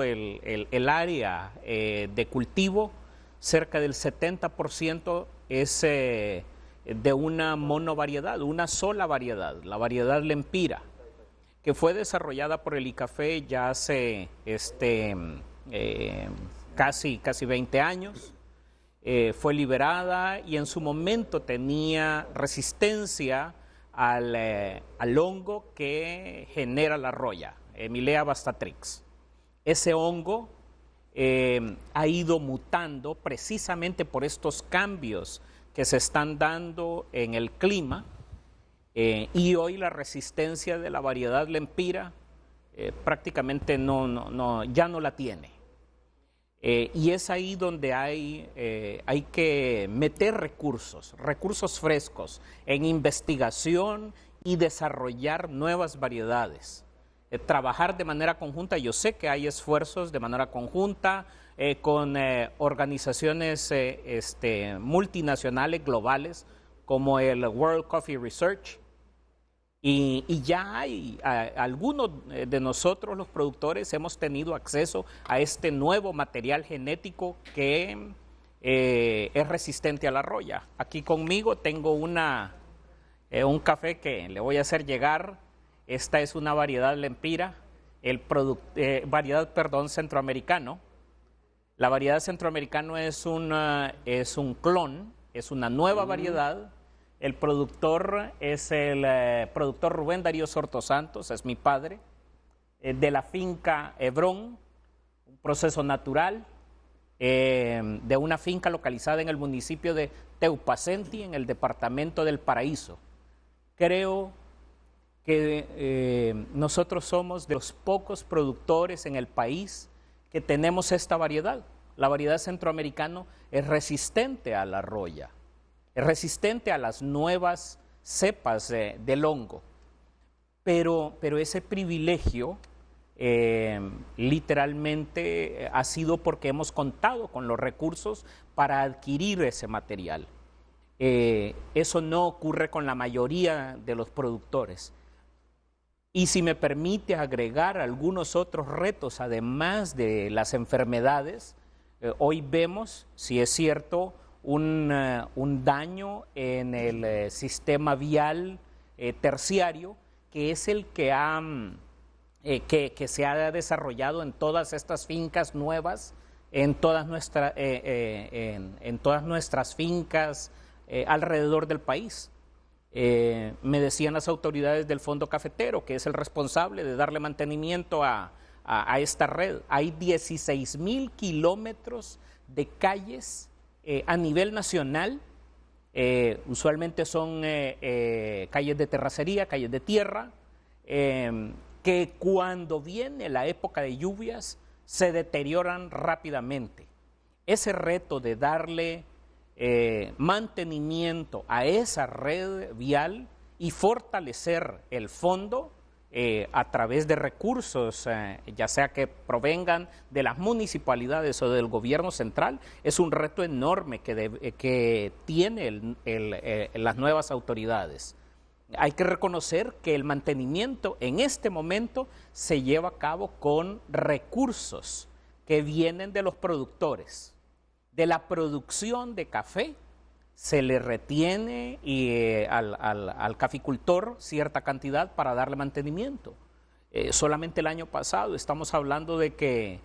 el área de cultivo, cerca del 70% es de una monovariedad, una sola variedad, la variedad Lempira, que fue desarrollada por el ICAFE ya hace casi 20 años. Fue liberada y en su momento tenía resistencia al hongo que genera la roya, Emilea bastatrix. Ese hongo ha ido mutando precisamente por estos cambios que se están dando en el clima, y hoy la resistencia de la variedad Lempira prácticamente ya no la tiene. Y es ahí donde hay que meter recursos frescos en investigación y desarrollar nuevas variedades. Trabajar de manera conjunta, yo sé que hay esfuerzos de manera conjunta con organizaciones multinacionales globales como el World Coffee Research, y ya hay algunos de nosotros los productores hemos tenido acceso a este nuevo material genético que es resistente a la roya. Aquí conmigo tengo un café que le voy a hacer llegar. Esta es una variedad Lempira, centroamericano. La variedad centroamericano es un clon, es una nueva variedad. El productor es el productor Rubén Darío Sortosantos, es mi padre, de la finca Hebrón, un proceso natural, de una finca localizada en el municipio de Teupacenti, en el departamento del Paraíso. Creo que nosotros somos de los pocos productores en el país que tenemos esta variedad. La variedad centroamericana es resistente a la roya, es resistente a las nuevas cepas del hongo, pero ese privilegio literalmente ha sido porque hemos contado con los recursos para adquirir ese material. Eso no ocurre con la mayoría de los productores. Y si me permite agregar algunos otros retos, además de las enfermedades, hoy vemos, si es cierto, un daño en el sistema vial terciario, que es el que, que se ha desarrollado en todas estas fincas nuevas, en todas nuestras fincas alrededor del país. Me decían las autoridades del Fondo Cafetero, que es el responsable de darle mantenimiento a esta red. Hay 16,000 kilómetros de calles a nivel nacional. Usualmente son calles de terracería, calles de tierra, que cuando viene la época de lluvias se deterioran rápidamente. Ese reto de darle mantenimiento a esa red vial y fortalecer el fondo a través de recursos, ya sea que provengan de las municipalidades o del gobierno central, es un reto enorme que tienen las nuevas autoridades. Hay que reconocer que el mantenimiento en este momento se lleva a cabo con recursos que vienen de los productores. De la producción de café se le retiene al caficultor cierta cantidad para darle mantenimiento. Solamente el año pasado estamos hablando de que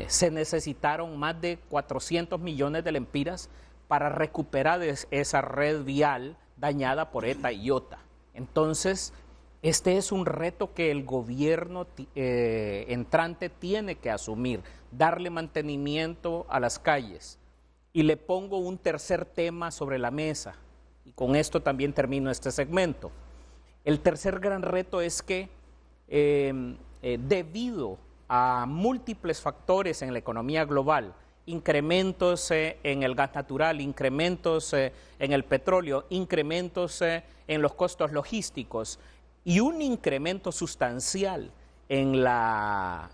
se necesitaron más de 400 millones de lempiras para recuperar esa red vial dañada por ETA y IOTA. Entonces, este es un reto que el gobierno entrante tiene que asumir, darle mantenimiento a las calles. Y le pongo un tercer tema sobre la mesa, y con esto también termino este segmento. El tercer gran reto es que debido a múltiples factores en la economía global, incrementos en el gas natural, incrementos en el petróleo, incrementos en los costos logísticos y un incremento sustancial en la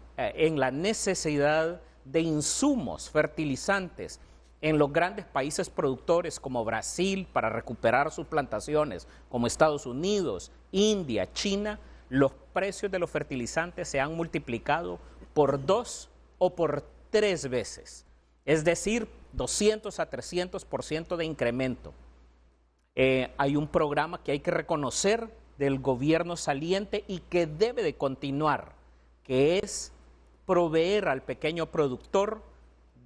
necesidad de insumos fertilizantes en los grandes países productores como Brasil para recuperar sus plantaciones, como Estados Unidos, India, China, los precios de los fertilizantes se han multiplicado por 2 o por 3 veces. Es decir, 200 a 300% de incremento. Hay un programa que hay que reconocer del gobierno saliente y que debe de continuar, que es proveer al pequeño productor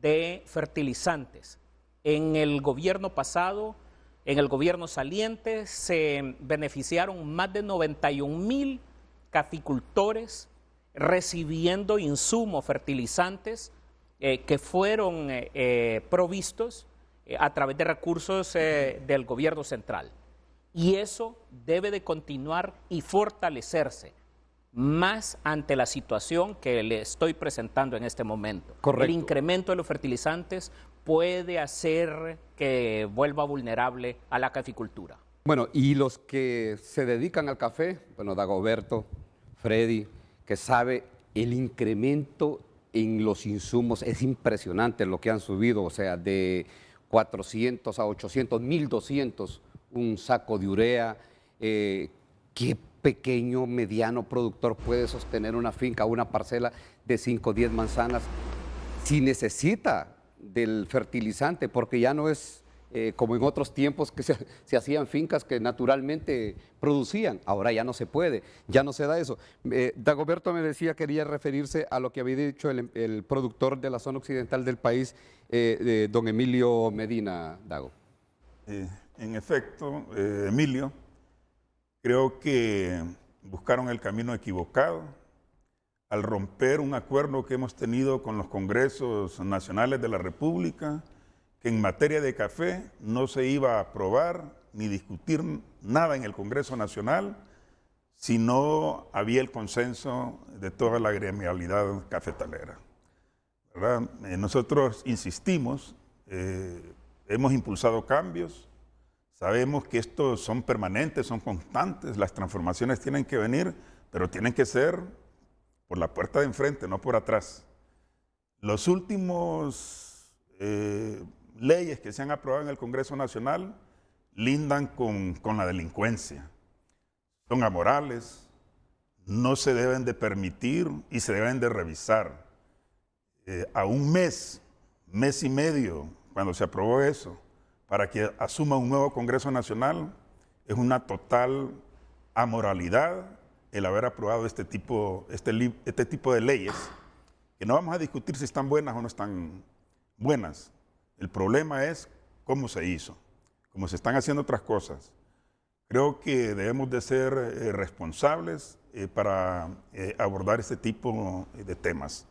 de fertilizantes. En el gobierno pasado, en el gobierno saliente, se beneficiaron más de 91,000 caficultores recibiendo insumos fertilizantes que fueron provistos a través de recursos del gobierno central. Y eso debe de continuar y fortalecerse, más ante la situación que le estoy presentando en este momento. Correcto. El incremento de los fertilizantes puede hacer que vuelva vulnerable a la caficultura. Bueno, y los que se dedican al café, bueno, Dagoberto, Freddy, que sabe el incremento en los insumos, es impresionante lo que han subido, o sea, de 400 a 800, 1,200 un saco de urea. ¿Qué pequeño, mediano productor puede sostener una finca, una parcela de 5 o 10 manzanas si necesita del fertilizante? Porque ya no es como en otros tiempos que se hacían fincas que naturalmente producían. Ahora ya no se puede, ya no se da eso. Dagoberto me decía, quería referirse a lo que había dicho el productor de la zona occidental del país, don Emilio Medina, Dago. En efecto, Emilio, creo que buscaron el camino equivocado al romper un acuerdo que hemos tenido con los congresos nacionales de la República, que en materia de café no se iba a aprobar ni discutir nada en el Congreso Nacional si no había el consenso de toda la gremialidad cafetalera, ¿verdad? Nosotros insistimos, hemos impulsado cambios, sabemos que estos son permanentes, son constantes, las transformaciones tienen que venir, pero tienen que ser por la puerta de enfrente, no por atrás. Los últimos leyes que se han aprobado en el Congreso Nacional lindan con la delincuencia. Son amorales, no se deben de permitir y se deben de revisar. A un mes y medio, cuando se aprobó eso, para que asuma un nuevo Congreso Nacional, es una total amoralidad el haber aprobado este tipo de leyes, que no vamos a discutir si están buenas o no están buenas. El problema es cómo se hizo, cómo se están haciendo otras cosas. Creo que debemos de ser responsables para abordar este tipo de temas.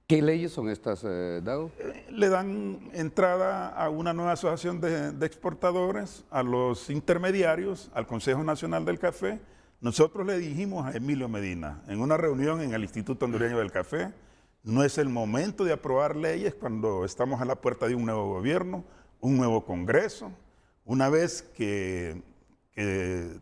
¿Qué leyes son estas, Dago? Le dan entrada a una nueva asociación de exportadores, a los intermediarios, al Consejo Nacional del Café. Nosotros le dijimos a Emilio Medina en una reunión en el Instituto Hondureño del Café, no es el momento de aprobar leyes cuando estamos a la puerta de un nuevo gobierno, un nuevo Congreso. Una vez que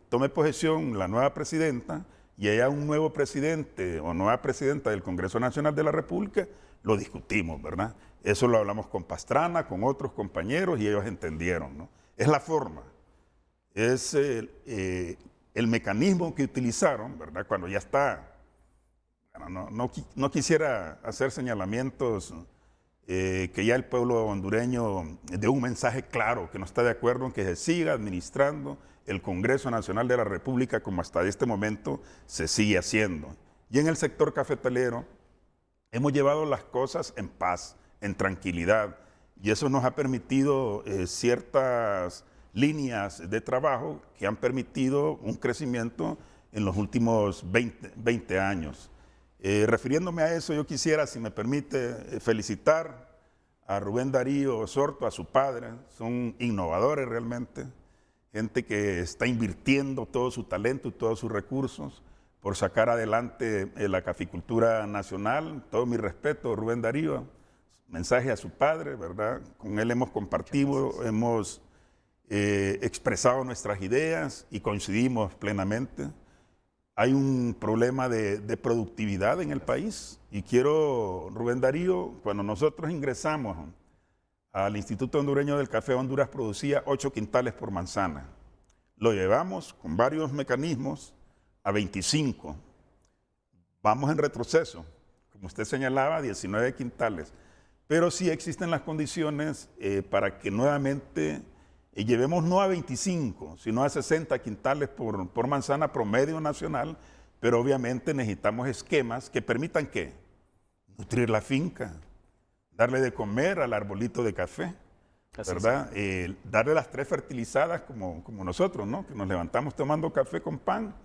tome posesión la nueva presidenta y haya un nuevo presidente o nueva presidenta del Congreso Nacional de la República, lo discutimos, ¿verdad? Eso lo hablamos con Pastrana, con otros compañeros y ellos entendieron, ¿no? Es la forma, es el mecanismo que utilizaron, ¿verdad? Cuando ya está, bueno, no quisiera hacer señalamientos que ya el pueblo hondureño dé un mensaje claro, que no está de acuerdo en que se siga administrando el Congreso Nacional de la República como hasta este momento se sigue haciendo. Y en el sector cafetalero hemos llevado las cosas en paz, en tranquilidad, y eso nos ha permitido ciertas líneas de trabajo que han permitido un crecimiento en los últimos 20 años. Refiriéndome a eso, yo quisiera, si me permite, felicitar a Rubén Darío Osorto, a su padre. Son innovadores realmente, gente que está invirtiendo todo su talento y todos sus recursos por sacar adelante la caficultura nacional. Todo mi respeto, Rubén Darío. Mensaje a su padre, ¿verdad? Con él hemos compartido, hemos expresado nuestras ideas y coincidimos plenamente. Hay un problema de productividad en el país y quiero, Rubén Darío, cuando nosotros ingresamos al Instituto Hondureño del Café, Honduras producía 8 quintales por manzana. Lo llevamos con varios mecanismos a 25. Vamos en retroceso, como usted señalaba, 19 quintales. Pero sí existen las condiciones para que nuevamente llevemos no a 25, sino a 60 quintales por manzana promedio nacional, pero obviamente necesitamos esquemas que permitan ¿qué? Nutrir la finca, darle de comer al arbolito de café, ¿verdad? Darle las 3 fertilizadas como nosotros, ¿no? Que nos levantamos tomando café con pan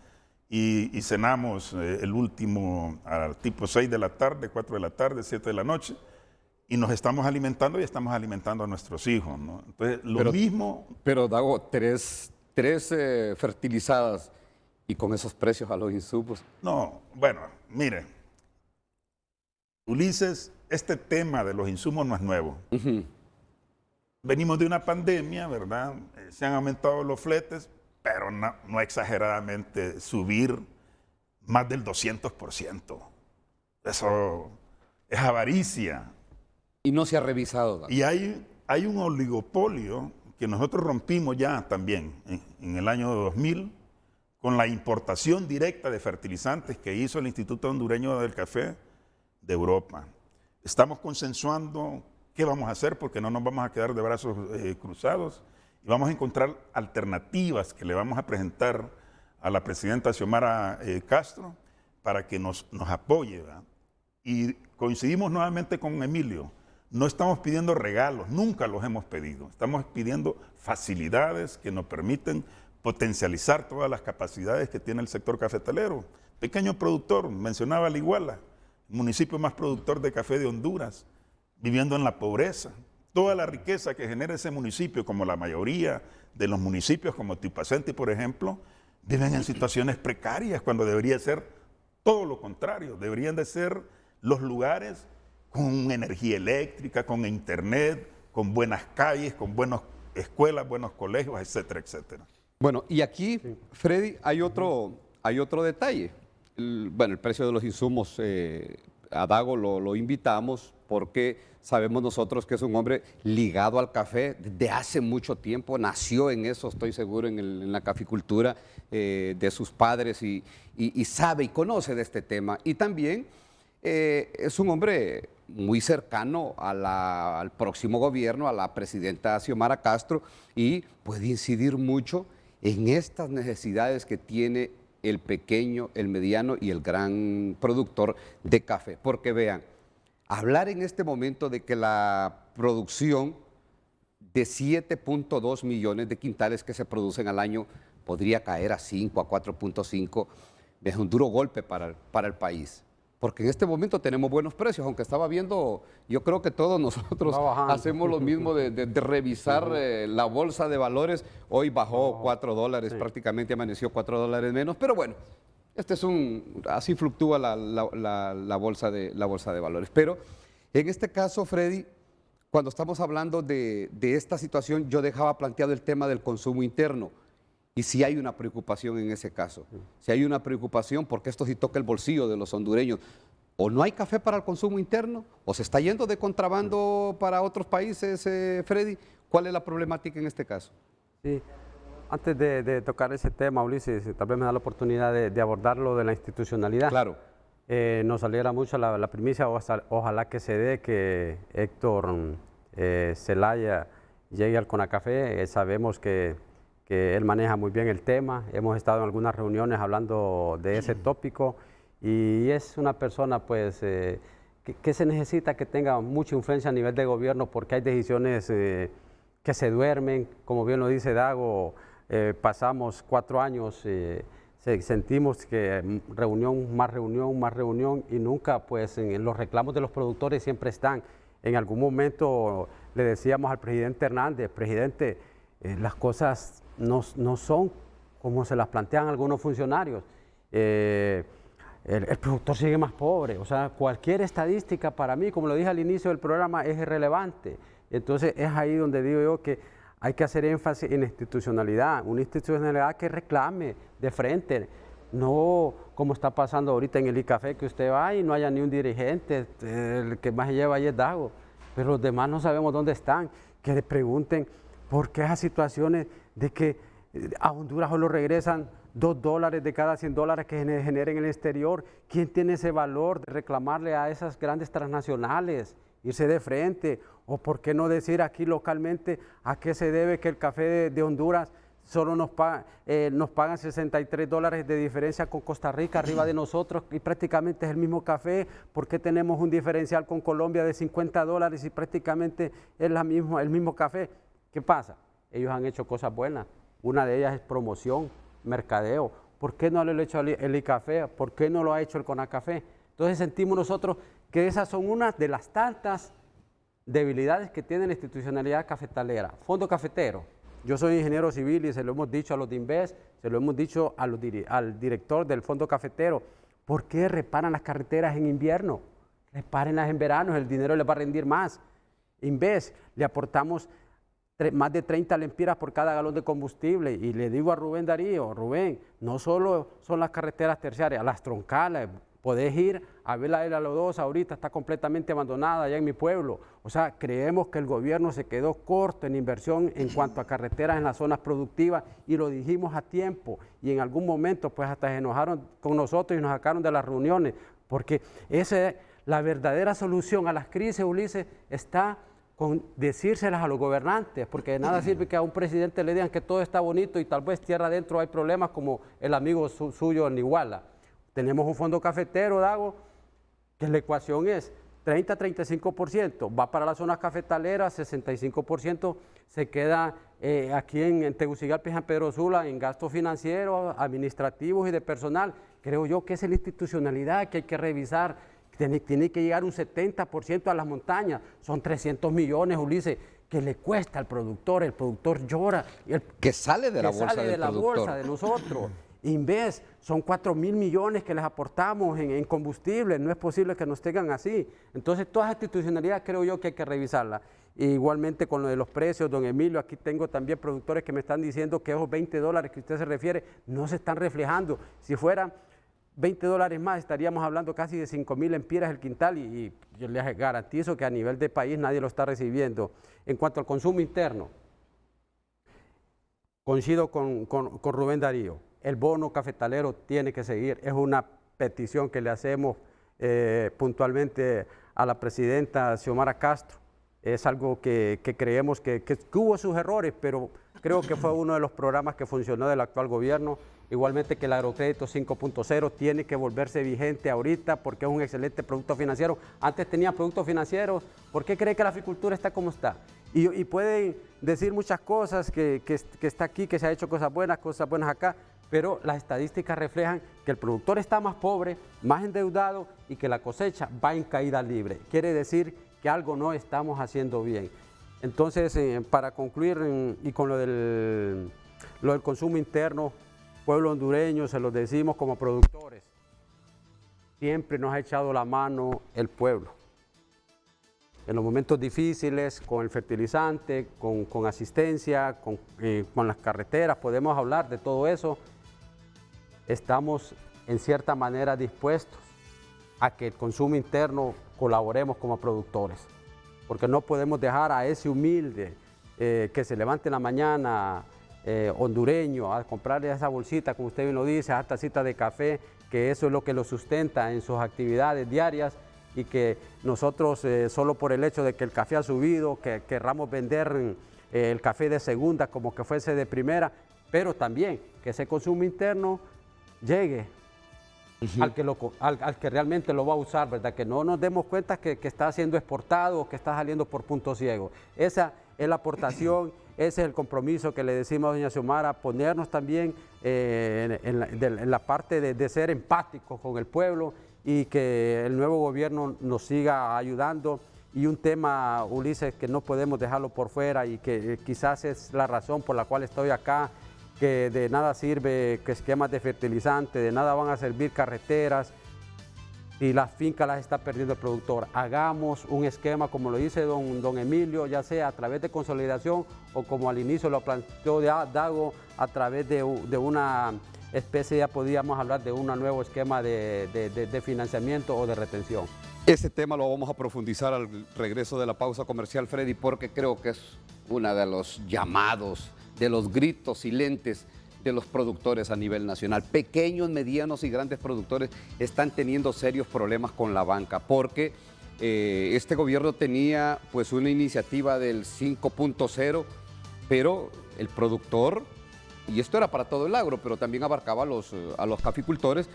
y cenamos el último a tipo 6 de la tarde, 4 de la tarde, 7 de la noche. Y nos estamos alimentando y estamos alimentando a nuestros hijos, ¿no? Entonces, mismo... Pero, Dago, tres fertilizadas y con esos precios a los insumos. No, bueno, mire, Ulises, este tema de los insumos no es nuevo. Venimos de una pandemia, ¿verdad? Se han aumentado los fletes, pero no exageradamente subir más del 200%. Eso es avaricia. Y no se ha revisado. Y hay un oligopolio que nosotros rompimos ya también en el año 2000 con la importación directa de fertilizantes que hizo el Instituto Hondureño del Café de Europa. Estamos consensuando qué vamos a hacer porque no nos vamos a quedar de brazos cruzados y vamos a encontrar alternativas que le vamos a presentar a la presidenta Xiomara Castro para que nos apoye, ¿verdad? Y coincidimos nuevamente con Emilio. No estamos pidiendo regalos, nunca los hemos pedido. Estamos pidiendo facilidades que nos permiten potencializar todas las capacidades que tiene el sector cafetalero. Pequeño productor, mencionaba la Iguala, el municipio más productor de café de Honduras, viviendo en la pobreza. Toda la riqueza que genera ese municipio, como la mayoría de los municipios, como Tiupacente, por ejemplo, viven en situaciones precarias cuando debería ser todo lo contrario. Deberían de ser los lugares con energía eléctrica, con internet, con buenas calles, con buenas escuelas, buenos colegios, etcétera, etcétera. Bueno, y aquí, Freddy, hay otro detalle. El precio de los insumos, a Dago lo invitamos porque sabemos nosotros que es un hombre ligado al café desde hace mucho tiempo, nació en eso, estoy seguro, en la caficultura de sus padres y sabe y conoce de este tema. Y también es un hombre muy cercano al próximo gobierno, a la presidenta Xiomara Castro, y puede incidir mucho en estas necesidades que tiene el pequeño, el mediano y el gran productor de café. Porque vean, hablar en este momento de que la producción de 7.2 millones de quintales que se producen al año podría caer a 5, a 4.5, es un duro golpe para el país. Porque en este momento tenemos buenos precios, aunque estaba viendo, yo creo que todos nosotros hacemos lo mismo de revisar la bolsa de valores. Hoy bajó $4, prácticamente amaneció $4 menos, pero bueno, así fluctúa la bolsa de valores. Pero en este caso, Freddy, cuando estamos hablando de esta situación, yo dejaba planteado el tema del consumo interno. Y si hay una preocupación en ese caso, si hay una preocupación porque esto sí toca el bolsillo de los hondureños. O no hay café para el consumo interno, o se está yendo de contrabando para otros países, Freddy. ¿Cuál es la problemática en este caso? Sí, antes de tocar ese tema, Ulises, tal vez me da la oportunidad de abordarlo de la institucionalidad. Claro. Nos alegra mucho la primicia, ojalá que se dé que Héctor Zelaya llegue al CONACAFE. Sabemos que él maneja muy bien el tema, hemos estado en algunas reuniones hablando de ese tópico y es una persona pues que se necesita que tenga mucha influencia a nivel de gobierno porque hay decisiones que se duermen, como bien lo dice Dago, pasamos 4 años, sentimos que reunión y nunca pues en los reclamos de los productores siempre están. En algún momento le decíamos al presidente Hernández, presidente, las cosas no son como se las plantean algunos funcionarios. El productor sigue más pobre. O sea, cualquier estadística para mí, como lo dije al inicio del programa, es irrelevante. Entonces es ahí donde digo yo que hay que hacer énfasis en la institucionalidad, una institucionalidad que reclame de frente, no como está pasando ahorita en el ICAFE, que usted va y no haya ni un dirigente, el que más lleva ahí es Dago, pero los demás no sabemos dónde están, que le pregunten por qué esas situaciones de que a Honduras solo regresan $2 de cada $100 que generen en el exterior. ¿Quién tiene ese valor de reclamarle a esas grandes transnacionales? Irse de frente, o por qué no decir aquí localmente a qué se debe que el café de Honduras solo nos pagan $63 de diferencia con Costa Rica arriba de nosotros y prácticamente es el mismo café. ¿Por qué tenemos un diferencial con Colombia de $50 y prácticamente es el mismo café? ¿Qué pasa? Ellos han hecho cosas buenas. Una de ellas es promoción, mercadeo. ¿Por qué no lo ha hecho el ICAFE? ¿Por qué no lo ha hecho el CONACAFE? Entonces sentimos nosotros que esas son unas de las tantas debilidades que tiene la institucionalidad cafetalera. Fondo cafetero. Yo soy ingeniero civil y se lo hemos dicho a los de Inves, se lo hemos dicho al director del Fondo Cafetero. ¿Por qué reparan las carreteras en invierno? Repárenlas en verano, el dinero les va a rendir más. Inves, le aportamos más de 30 lempiras por cada galón de combustible. Y le digo a Rubén Darío, Rubén, no solo son las carreteras terciarias, las troncales, podés ir a ver la de la Lodosa, ahorita está completamente abandonada allá en mi pueblo. O sea, creemos que el gobierno se quedó corto en inversión en cuanto a carreteras en las zonas productivas y lo dijimos a tiempo. Y en algún momento pues hasta se enojaron con nosotros y nos sacaron de las reuniones, porque la verdadera solución a las crisis, Ulises, está con decírselas a los gobernantes, porque de nada sirve que a un presidente le digan que todo está bonito y tal vez tierra adentro hay problemas como el amigo suyo en Iguala. Tenemos un fondo cafetero, Dago, que la ecuación es 30-35%, va para las zonas cafetaleras, 65% se queda aquí en Tegucigalpa y San Pedro Sula en gastos financieros, administrativos y de personal. Creo yo que esa es la institucionalidad que hay que revisar. Tiene que llegar un 70% a las montañas. Son 300 millones, Ulises, que le cuesta al productor. El productor llora. Que sale de la bolsa del productor. Bolsa de nosotros. Inves, son 4.000 millones que les aportamos en combustible. No es posible que nos tengan así. Entonces, toda esa institucionalidad creo yo que hay que revisarla. Igualmente con lo de los precios, don Emilio, aquí tengo también productores que me están diciendo que esos $20 que usted se refiere no se están reflejando. Si fueran $20 más, estaríamos hablando casi de 5.000 empiras el quintal y yo les garantizo que a nivel de país nadie lo está recibiendo. En cuanto al consumo interno, coincido con Rubén Darío, el bono cafetalero tiene que seguir, es una petición que le hacemos puntualmente a la presidenta Xiomara Castro. Es algo que creemos que hubo sus errores, pero creo que fue uno de los programas que funcionó del actual gobierno. Igualmente que el Agrocrédito 5.0 tiene que volverse vigente ahorita porque es un excelente producto financiero. Antes tenía productos financieros, ¿por qué cree que la apicultura está como está? Y pueden decir muchas cosas, que está aquí, que se ha hecho cosas buenas acá, pero las estadísticas reflejan que el productor está más pobre, más endeudado y que la cosecha va en caída libre. Quiere decir que algo no estamos haciendo bien. Entonces, para concluir y con lo del consumo interno, pueblo hondureño, se los decimos como productores, siempre nos ha echado la mano el pueblo. En los momentos difíciles, con el fertilizante, con asistencia, con las carreteras, podemos hablar de todo eso. Estamos en cierta manera dispuestos a que el consumo interno colaboremos como productores, porque no podemos dejar a ese humilde que se levante en la mañana hondureño a comprarle esa bolsita, como usted bien lo dice, a esa tacita de café, que eso es lo que lo sustenta en sus actividades diarias y que nosotros solo por el hecho de que el café ha subido, que querramos vender el café de segunda como que fuese de primera, pero también que ese consumo interno llegue al que realmente lo va a usar, ¿verdad? Que no nos demos cuenta que está siendo exportado o que está saliendo por punto ciego. Esa es la aportación, ese es el compromiso que le decimos a doña Xiomara, ponernos también en la parte de ser empáticos con el pueblo y que el nuevo gobierno nos siga ayudando. Y un tema, Ulises, que no podemos dejarlo por fuera y que quizás es la razón por la cual estoy acá, que de nada sirve que esquemas de fertilizante, de nada van a servir carreteras y las fincas las está perdiendo el productor. Hagamos un esquema como lo dice don Emilio, ya sea a través de consolidación o como al inicio lo planteó Dago, a través de una especie, ya podíamos hablar de un nuevo esquema de financiamiento o de retención. Ese tema lo vamos a profundizar al regreso de la pausa comercial, Freddy, porque creo que es uno de los llamados, de los gritos silentes de los productores a nivel nacional. Pequeños, medianos y grandes productores están teniendo serios problemas con la banca porque este gobierno tenía pues una iniciativa del 5.0, pero el productor, y esto era para todo el agro, pero también abarcaba a los caficultores,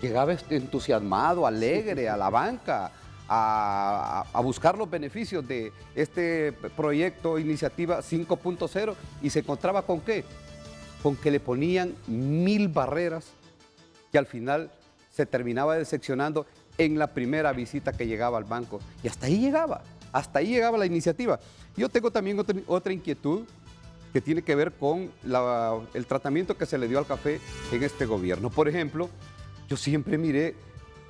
llegaba entusiasmado, alegre a la banca, a buscar los beneficios de este proyecto, iniciativa 5.0, y se encontraba ¿con qué? Con que le ponían 1000 barreras que al final se terminaba decepcionando en la primera visita que llegaba al banco. Y hasta ahí llegaba la iniciativa. Yo tengo también otra inquietud que tiene que ver con el tratamiento que se le dio al café en este gobierno. Por ejemplo, yo siempre miré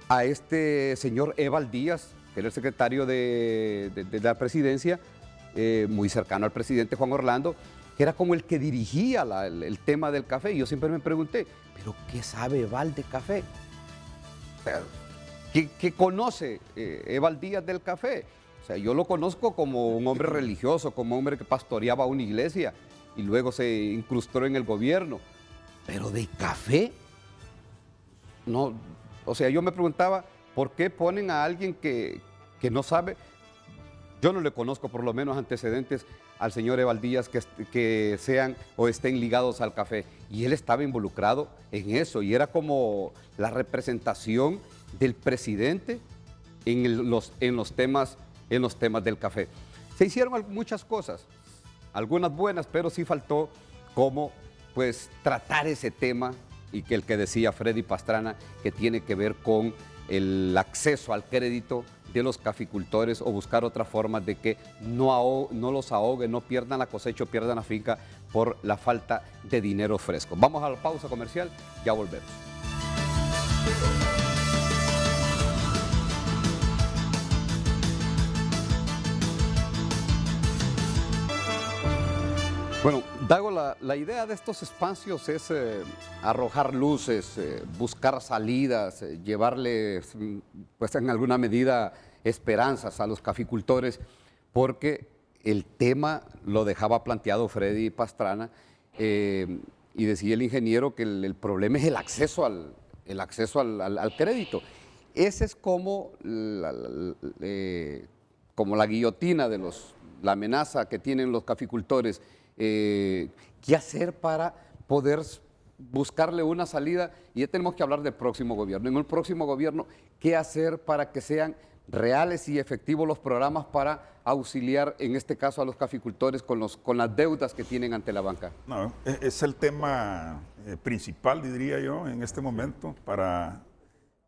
a este señor Eval Díaz, que era el secretario de la presidencia, muy cercano al presidente Juan Orlando, que era como el que dirigía el tema del café. Y yo siempre me pregunté, ¿pero qué sabe Eval de café? ¿Qué conoce Eval Díaz del café? O sea, yo lo conozco como un hombre religioso, como un hombre que pastoreaba una iglesia y luego se incrustó en el gobierno. Pero de café, no. O sea, yo me preguntaba, ¿por qué ponen a alguien que no sabe? Yo no le conozco por lo menos antecedentes al señor Eval Díaz que sean o estén ligados al café. Y él estaba involucrado en eso y era como la representación del presidente en los temas del café. Se hicieron muchas cosas, algunas buenas, pero sí faltó cómo pues tratar ese tema y que el que decía Freddy Pastrana, que tiene que ver con el acceso al crédito de los caficultores o buscar otras formas de que no los ahoguen, no pierdan la cosecha o pierdan la finca por la falta de dinero fresco. Vamos a la pausa comercial, ya volvemos. Bueno, Dago, la idea de estos espacios es arrojar luces, buscar salidas, llevarles, pues en alguna medida, esperanzas a los caficultores, porque el tema lo dejaba planteado Freddy Pastrana y decía el ingeniero que el problema es el acceso al crédito. Ese es como la guillotina la amenaza que tienen los caficultores. ¿Qué hacer para poder buscarle una salida? Y ya tenemos que hablar del próximo gobierno. En el próximo gobierno, ¿qué hacer para que sean reales y efectivos los programas para auxiliar, en este caso, a los caficultores con las deudas que tienen ante la banca? No, es el tema principal, diría yo, en este momento para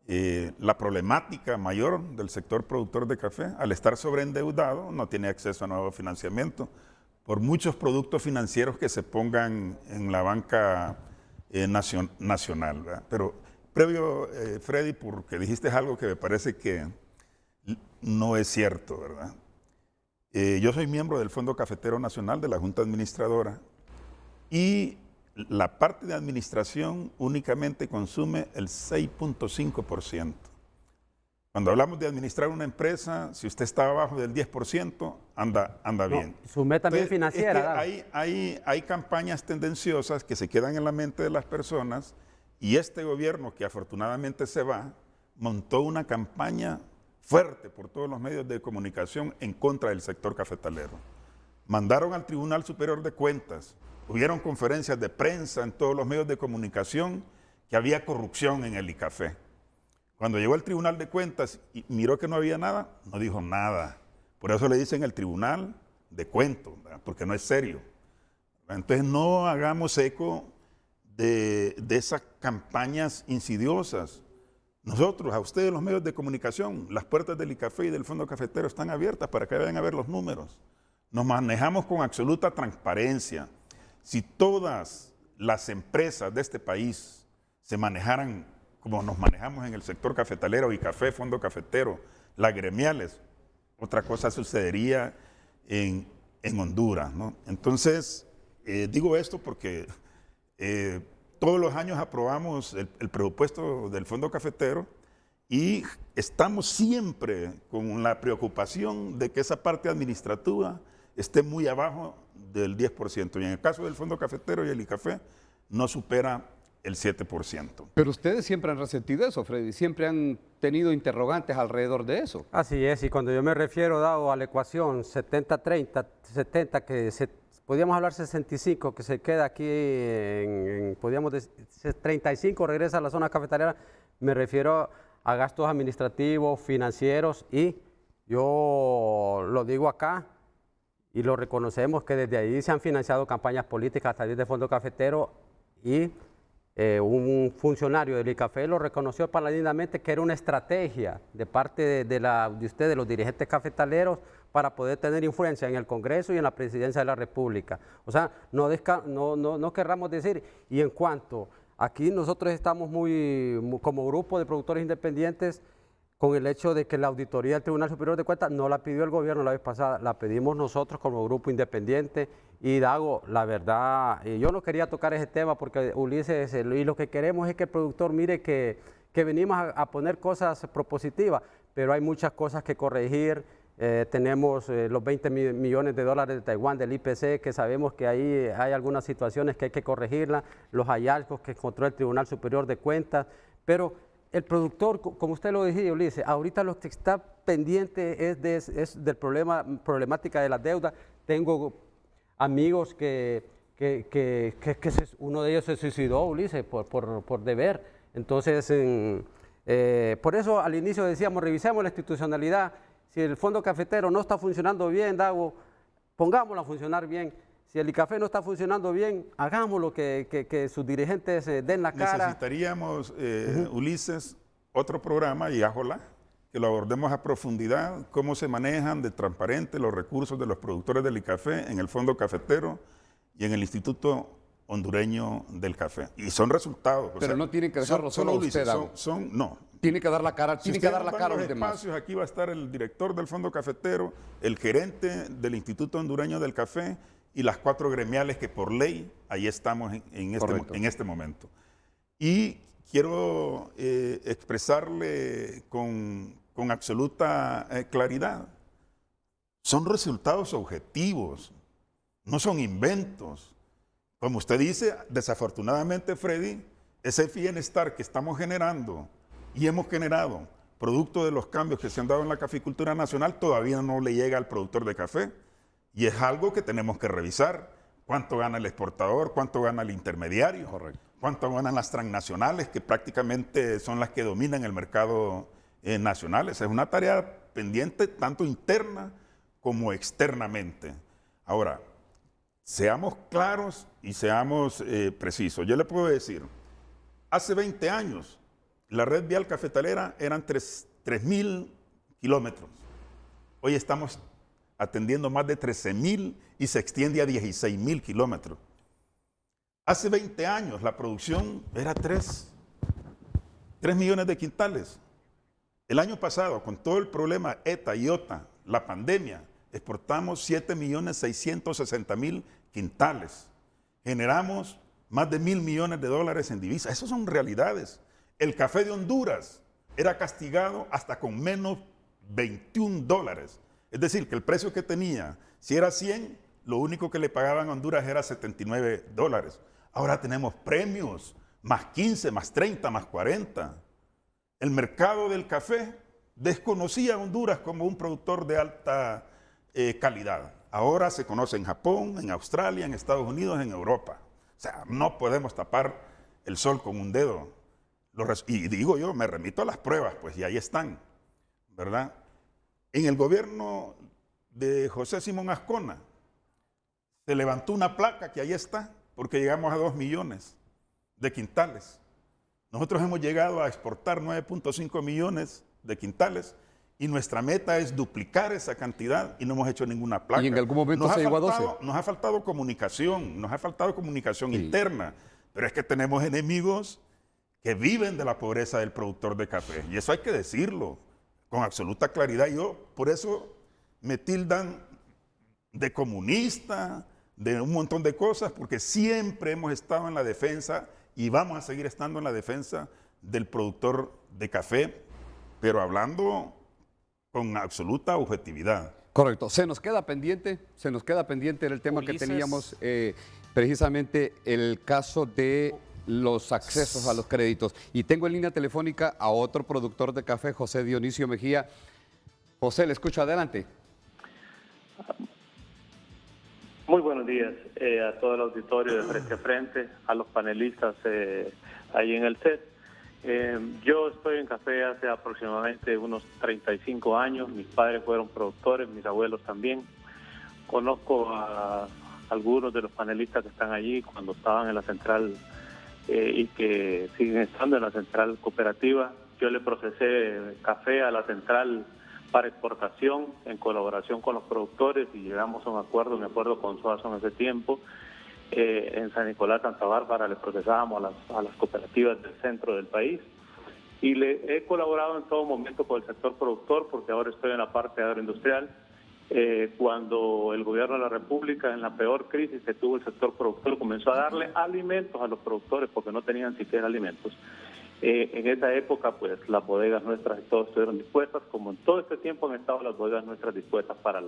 la problemática mayor del sector productor de café. Al estar sobreendeudado, no tiene acceso a nuevo financiamiento por muchos productos financieros que se pongan en la banca nacional, ¿verdad? Pero previo, Freddy, porque dijiste algo que me parece que no es cierto, ¿verdad? Yo soy miembro del Fondo Cafetero Nacional, de la Junta Administradora, y la parte de administración únicamente consume el 6.5%. Cuando hablamos de administrar una empresa, si usted está abajo del 10%, anda bien. Su meta bien financiera. Es que hay campañas tendenciosas que se quedan en la mente de las personas, y este gobierno, que afortunadamente se va, montó una campaña fuerte por todos los medios de comunicación en contra del sector cafetalero. Mandaron al Tribunal Superior de Cuentas, hubieron conferencias de prensa en todos los medios de comunicación que había corrupción en el ICAFE. Cuando llegó al Tribunal de Cuentas y miró que no había nada, no dijo nada. Por eso le dicen el Tribunal de Cuentos, ¿verdad? Porque no es serio. Entonces no hagamos eco de esas campañas insidiosas. Nosotros, a ustedes los medios de comunicación, las puertas del ICAFE y del Fondo Cafetero están abiertas para que vayan a ver los números. Nos manejamos con absoluta transparencia. Si todas las empresas de este país se manejaran como nos manejamos en el sector cafetalero, ICAFE, Fondo Cafetero, las gremiales, otra cosa sucedería en Honduras, ¿no? Entonces, digo esto porque todos los años aprobamos el presupuesto del Fondo Cafetero y estamos siempre con la preocupación de que esa parte administrativa esté muy abajo del 10%. Y en el caso del Fondo Cafetero y el ICAFE, no supera el 7%. Pero ustedes siempre han resentido eso, Freddy, siempre han tenido interrogantes alrededor de eso. Así es, y cuando yo me refiero, Dago, a la ecuación 70-30, 70, podríamos hablar 65, que se queda aquí podríamos decir 35, regresa a la zona cafetalera, me refiero a gastos administrativos, financieros, y yo lo digo acá, y lo reconocemos, que desde ahí se han financiado campañas políticas a través del Fondo Cafetero, y un funcionario del ICAFE lo reconoció paladinamente que era una estrategia de parte de ustedes, los dirigentes cafetaleros, para poder tener influencia en el Congreso y en la Presidencia de la República. O sea, no querramos decir, y en cuanto, aquí nosotros estamos como grupo de productores independientes, con el hecho de que la auditoría del Tribunal Superior de Cuentas no la pidió el gobierno la vez pasada, la pedimos nosotros como grupo independiente. Y Dago, la verdad, yo no quería tocar ese tema porque Ulises, y lo que queremos es que el productor mire que venimos a poner cosas propositivas, pero hay muchas cosas que corregir. Tenemos los 20 millones de dólares de Taiwán del IPC, que sabemos que ahí hay algunas situaciones que hay que corregirlas, los hallazgos que encontró el Tribunal Superior de Cuentas, pero el productor, como usted lo decía, Ulises, ahorita lo que está pendiente es del problemática de las deudas. Tengo amigos que uno de ellos se suicidó, Ulises, por deber. Entonces, por eso al inicio decíamos, revisemos la institucionalidad. Si el Fondo Cafetero no está funcionando bien, Dago, pongámoslo a funcionar bien. Si el ICAFE no está funcionando bien, hagámoslo, que sus dirigentes den la cara. Necesitaríamos, Ulises, otro programa, y ojalá que lo abordemos a profundidad, cómo se manejan de transparente los recursos de los productores del ICAFE en el Fondo Cafetero y en el Instituto Hondureño del Café. Y son resultados. Pero no tienen que dejarlo solo usted, no. Tiene que dar la cara, Si tiene que dar la cara a los espacios, demás. aquí va a estar el director del Fondo Cafetero, el gerente del Instituto Hondureño del Café y las 4 gremiales que por ley ahí estamos en este momento. Y quiero expresarle con absoluta claridad, son resultados objetivos, no son inventos. Como usted dice, desafortunadamente, Freddy, ese bienestar que estamos generando y hemos generado, producto de los cambios que se han dado en la caficultura nacional, todavía no le llega al productor de café. Y es algo que tenemos que revisar. ¿Cuánto gana el exportador? ¿Cuánto gana el intermediario? Correcto. ¿Cuánto ganan las transnacionales, que prácticamente son las que dominan el mercado nacional? Esa es una tarea pendiente tanto interna como externamente. Ahora, seamos claros y seamos precisos. Yo le puedo decir, hace 20 años, la red vial cafetalera eran 3.000 kilómetros. Hoy estamos atendiendo más de 13.000 y se extiende a 16.000 kilómetros. Hace 20 años la producción era 3 millones de quintales. El año pasado, con todo el problema ETA y OTA, la pandemia, exportamos 7.660.000 quintales. Generamos más de $1.000 millones en divisas. Esas son realidades. El café de Honduras era castigado hasta con menos $21. Es decir, que el precio que tenía, si era 100, lo único que le pagaban a Honduras era $79. Ahora tenemos premios, más 15, más 30, más 40. El mercado del café desconocía a Honduras como un productor de alta calidad. Ahora se conoce en Japón, en Australia, en Estados Unidos, en Europa. O sea, no podemos tapar el sol con un dedo. Y digo yo, me remito a las pruebas, pues, y ahí están, ¿verdad? En el gobierno de José Simón Azcona se levantó una placa que ahí está, porque llegamos a 2 millones de quintales. Nosotros hemos llegado a exportar 9.5 millones de quintales y nuestra meta es duplicar esa cantidad y no hemos hecho ninguna placa. Y en algún momento se llegó a 12. Nos ha faltado comunicación, interna, pero es que tenemos enemigos que viven de la pobreza del productor de café y eso hay que decirlo con absoluta claridad. Yo por eso me tildan de comunista, de un montón de cosas, porque siempre hemos estado en la defensa y vamos a seguir estando en la defensa del productor de café, pero hablando con absoluta objetividad. Correcto. Se nos queda pendiente el tema Ulises, que teníamos, precisamente el caso de los accesos a los créditos. Y tengo en línea telefónica a otro productor de café, José Dionisio Mejía. José, le escucho, adelante. Muy buenos días a todo el auditorio de Frente a Frente, a los panelistas ahí en el set. Yo estoy en café hace aproximadamente unos 35 años. Mis padres fueron productores, mis abuelos también. Conozco a algunos de los panelistas que están allí cuando estaban en la central y que siguen estando en la central cooperativa. Yo le procesé café a la central para exportación en colaboración con los productores y llegamos a un acuerdo, con Suazo en ese tiempo. En San Nicolás, Santa Bárbara, le procesábamos a las cooperativas del centro del país y le he colaborado en todo momento con el sector productor porque ahora estoy en la parte agroindustrial. Cuando el gobierno de la República, en la peor crisis que tuvo el sector productor, comenzó a darle alimentos a los productores porque no tenían siquiera alimentos. En esa época, pues, las bodegas nuestras todos estuvieron dispuestas, como en todo este tiempo han estado las bodegas nuestras dispuestas para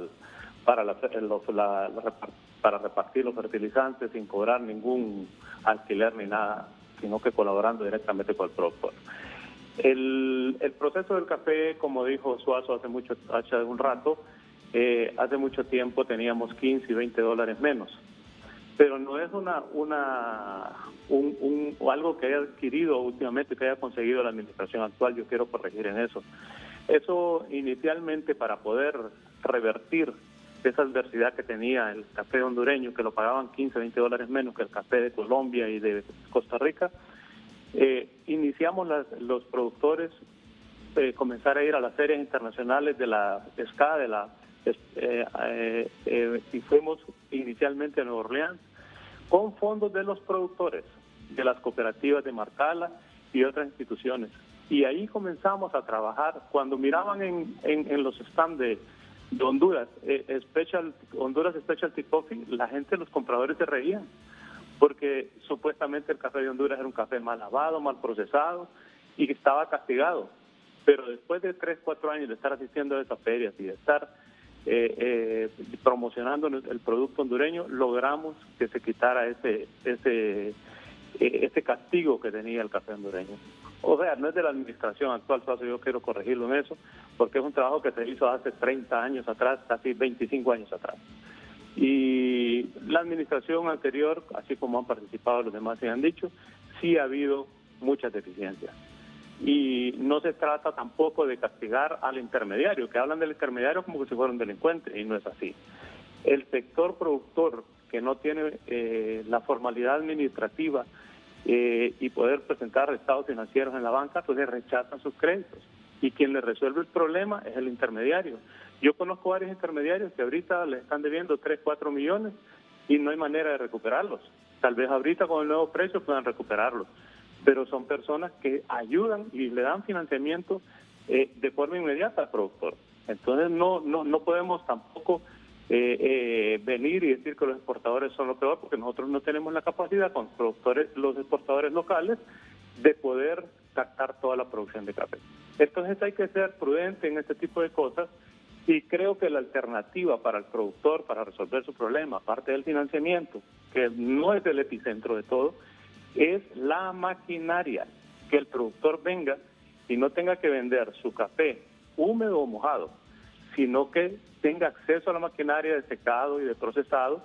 repartir los fertilizantes sin cobrar ningún alquiler ni nada, sino que colaborando directamente con el productor. El proceso del café, como dijo Suazo hace un rato, hace mucho tiempo teníamos 15 y 20 dólares menos. Pero no es algo que haya adquirido últimamente, que haya conseguido la administración actual. Yo quiero corregir en eso. Eso inicialmente, para poder revertir esa adversidad que tenía el café hondureño, que lo pagaban 15, 20 dólares menos que el café de Colombia y de Costa Rica, iniciamos los productores comenzar a ir a las ferias internacionales de la SCA, y fuimos inicialmente a Nueva Orleans con fondos de los productores, de las cooperativas de Marcala y otras instituciones. Y ahí comenzamos a trabajar. Cuando miraban en los stands de Honduras, Honduras Specialty Coffee, la gente, los compradores se reían, porque supuestamente el café de Honduras era un café mal lavado, mal procesado y que estaba castigado. Pero después de 3, 4 años de estar asistiendo a esas ferias y de estar promocionando el producto hondureño, logramos que se quitara ese castigo que tenía el café hondureño. O sea, no es de la administración actual, yo quiero corregirlo en eso, porque es un trabajo que se hizo hace 30 años atrás, casi 25 años atrás. Y la administración anterior, así como han participado los demás y han dicho, sí ha habido muchas deficiencias. Y no se trata tampoco de castigar al intermediario, que hablan del intermediario como que si fuera un delincuente, y no es así. El sector productor que no tiene la formalidad administrativa y poder presentar estados financieros en la banca, pues le rechazan sus créditos. Y quien le resuelve el problema es el intermediario. Yo conozco varios intermediarios que ahorita le están debiendo 3, 4 millones y no hay manera de recuperarlos. Tal vez ahorita con el nuevo precio puedan recuperarlos, pero son personas que ayudan y le dan financiamiento de forma inmediata al productor. Entonces no podemos tampoco venir y decir que los exportadores son lo peor, porque nosotros no tenemos la capacidad con los exportadores locales de poder captar toda la producción de café. Entonces hay que ser prudente en este tipo de cosas, y creo que la alternativa para el productor, para resolver su problema, aparte del financiamiento, que no es el epicentro de todo, es la maquinaria, que el productor venga y no tenga que vender su café húmedo o mojado, sino que tenga acceso a la maquinaria de secado y de procesado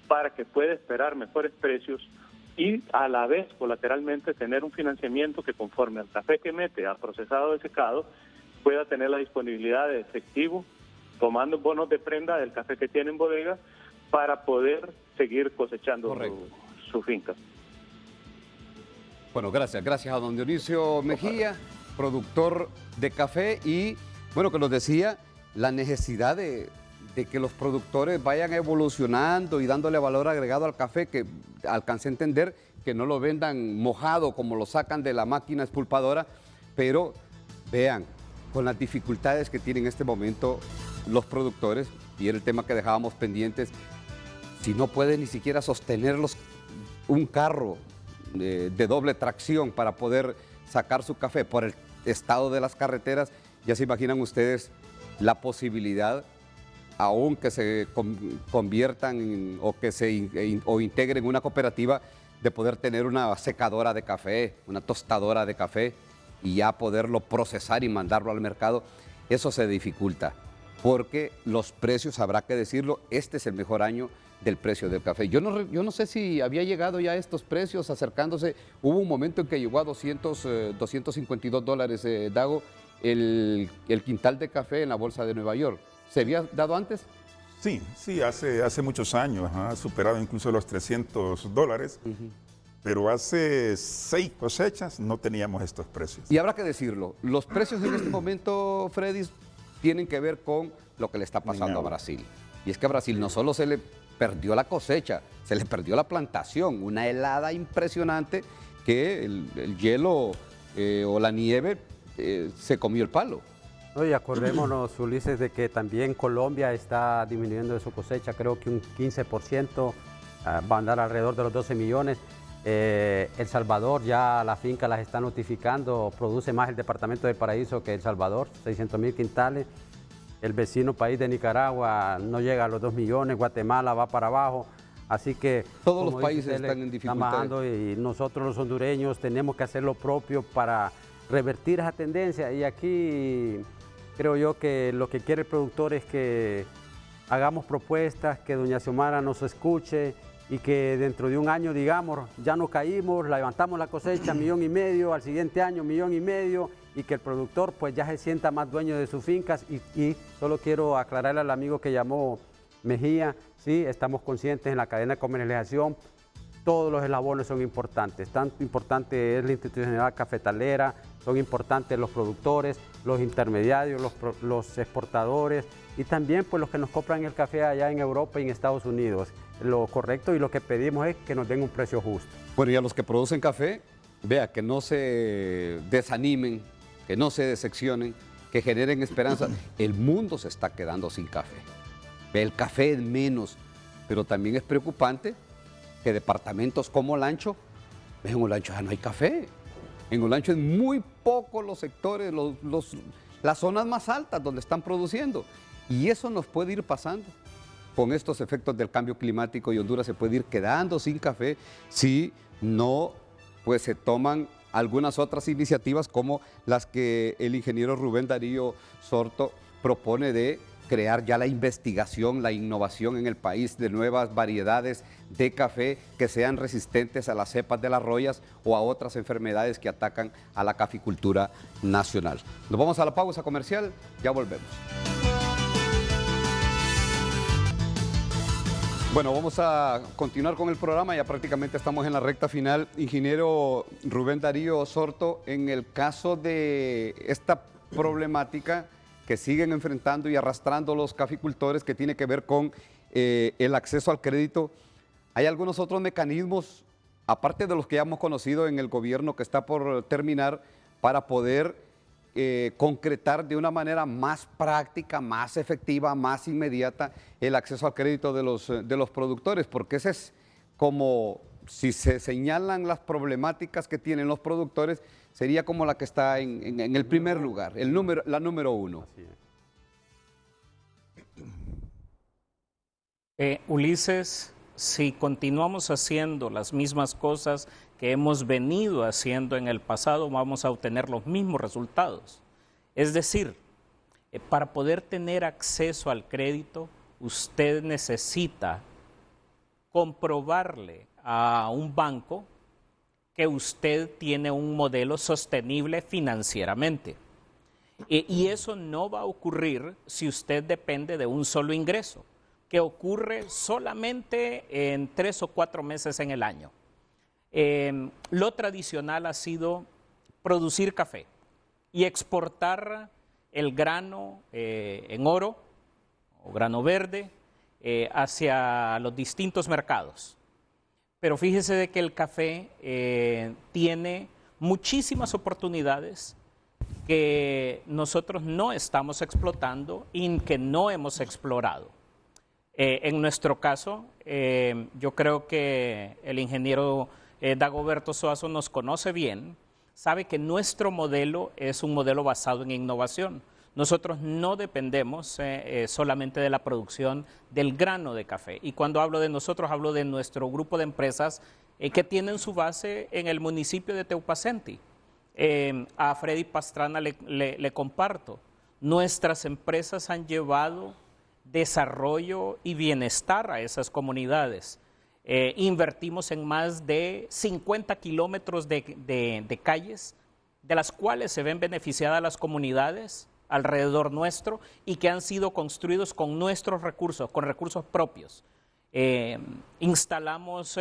para que pueda esperar mejores precios y a la vez colateralmente tener un financiamiento que conforme al café que mete a procesado de secado pueda tener la disponibilidad de efectivo, tomando bonos de prenda del café que tiene en bodega para poder seguir cosechando su finca. Bueno, gracias a don Dionisio Mejía, productor de café, y bueno, que nos decía la necesidad de que los productores vayan evolucionando y dándole valor agregado al café, que alcancé a entender que no lo vendan mojado como lo sacan de la máquina expulpadora, pero vean, con las dificultades que tienen en este momento los productores, y era el tema que dejábamos pendientes, si no pueden ni siquiera sostenerlos un carro de doble tracción para poder sacar su café por el estado de las carreteras, ya se imaginan ustedes la posibilidad, aún que se conviertan o integren una cooperativa, de poder tener una secadora de café, una tostadora de café, y ya poderlo procesar y mandarlo al mercado. Eso se dificulta, porque los precios, habrá que decirlo, este es el mejor año del precio del café. Yo no sé si había llegado ya a estos precios, acercándose. Hubo un momento en que llegó a $252, Dago, el quintal de café en la bolsa de Nueva York. ¿Se había dado antes? Sí, hace muchos años, ha superado incluso los $300, pero hace 6 cosechas no teníamos estos precios. Y habrá que decirlo, los precios en este momento, Freddy, tienen que ver con lo que le está pasando a Brasil. Y es que a Brasil no solo se le perdió la cosecha, se le perdió la plantación, una helada impresionante que el hielo o la nieve se comió el palo. Y acordémonos, Ulises, de que también Colombia está disminuyendo de su cosecha, creo que un 15%, va a andar alrededor de los 12 millones. El Salvador, ya la finca las está notificando, produce más el departamento del Paraíso que El Salvador, 600,000 quintales. El vecino país de Nicaragua no llega a los 2 millones, Guatemala va para abajo. Así que todos los países están en dificultades. Y nosotros los hondureños tenemos que hacer lo propio para revertir esa tendencia. Y aquí creo yo que lo que quiere el productor es que hagamos propuestas, que doña Xiomara nos escuche y que dentro de un año digamos, ya no caímos, levantamos la cosecha, 1,5 millones, al siguiente año 1,5 millones, y que el productor pues ya se sienta más dueño de sus fincas. Y solo quiero aclararle al amigo que llamó Mejía, sí, estamos conscientes en la cadena de comercialización, todos los eslabones son importantes, tanto importante es la institucionalidad cafetalera, son importantes los productores, los intermediarios, los exportadores y también pues los que nos compran el café allá en Europa y en Estados Unidos. Lo correcto y lo que pedimos es que nos den un precio justo. Bueno, y a los que producen café, vea, que no se desanimen, que no se decepcionen, que generen esperanza. El mundo se está quedando sin café. El café es menos, pero también es preocupante que departamentos como Olancho, en Olancho ya no hay café. En Olancho es muy poco los sectores, las zonas más altas donde están produciendo. Y eso nos puede ir pasando con estos efectos del cambio climático, y Honduras se puede ir quedando sin café si no pues se toman algunas otras iniciativas como las que el ingeniero Rubén Darío Sorto propone de crear ya la investigación, la innovación en el país de nuevas variedades de café que sean resistentes a las cepas de las rollas o a otras enfermedades que atacan a la caficultura nacional. Nos vamos a la pausa comercial, ya volvemos. Bueno, vamos a continuar con el programa, ya prácticamente estamos en la recta final. Ingeniero Rubén Darío Sorto, en el caso de esta problemática que siguen enfrentando y arrastrando los caficultores, que tiene que ver con el acceso al crédito, ¿hay algunos otros mecanismos, aparte de los que ya hemos conocido en el gobierno que está por terminar, para poder concretar de una manera más práctica, más efectiva, más inmediata el acceso al crédito de los productores? Porque ese es como, si se señalan las problemáticas que tienen los productores, sería como la que está en el primer lugar, la número uno. Ulises, si continuamos haciendo las mismas cosas que hemos venido haciendo en el pasado, vamos a obtener los mismos resultados. Es decir, para poder tener acceso al crédito, usted necesita comprobarle a un banco que usted tiene un modelo sostenible financieramente. Y eso no va a ocurrir si usted depende de un solo ingreso, que ocurre solamente en 3 o 4 meses en el año. Lo tradicional ha sido producir café y exportar el grano en oro o grano verde hacia los distintos mercados. Pero fíjese de que el café tiene muchísimas oportunidades que nosotros no estamos explotando y que no hemos explorado. En nuestro caso, yo creo que el ingeniero Dagoberto Suazo nos conoce bien, sabe que nuestro modelo es un modelo basado en innovación. Nosotros no dependemos solamente de la producción del grano de café. Y cuando hablo de nosotros, hablo de nuestro grupo de empresas que tienen su base en el municipio de Teupacenti. A Freddy Pastrana le comparto. Nuestras empresas han llevado desarrollo y bienestar a esas comunidades. Invertimos en más de 50 kilómetros de calles, de las cuales se ven beneficiadas las comunidades alrededor nuestro y que han sido construidos con nuestros recursos, con recursos propios. Instalamos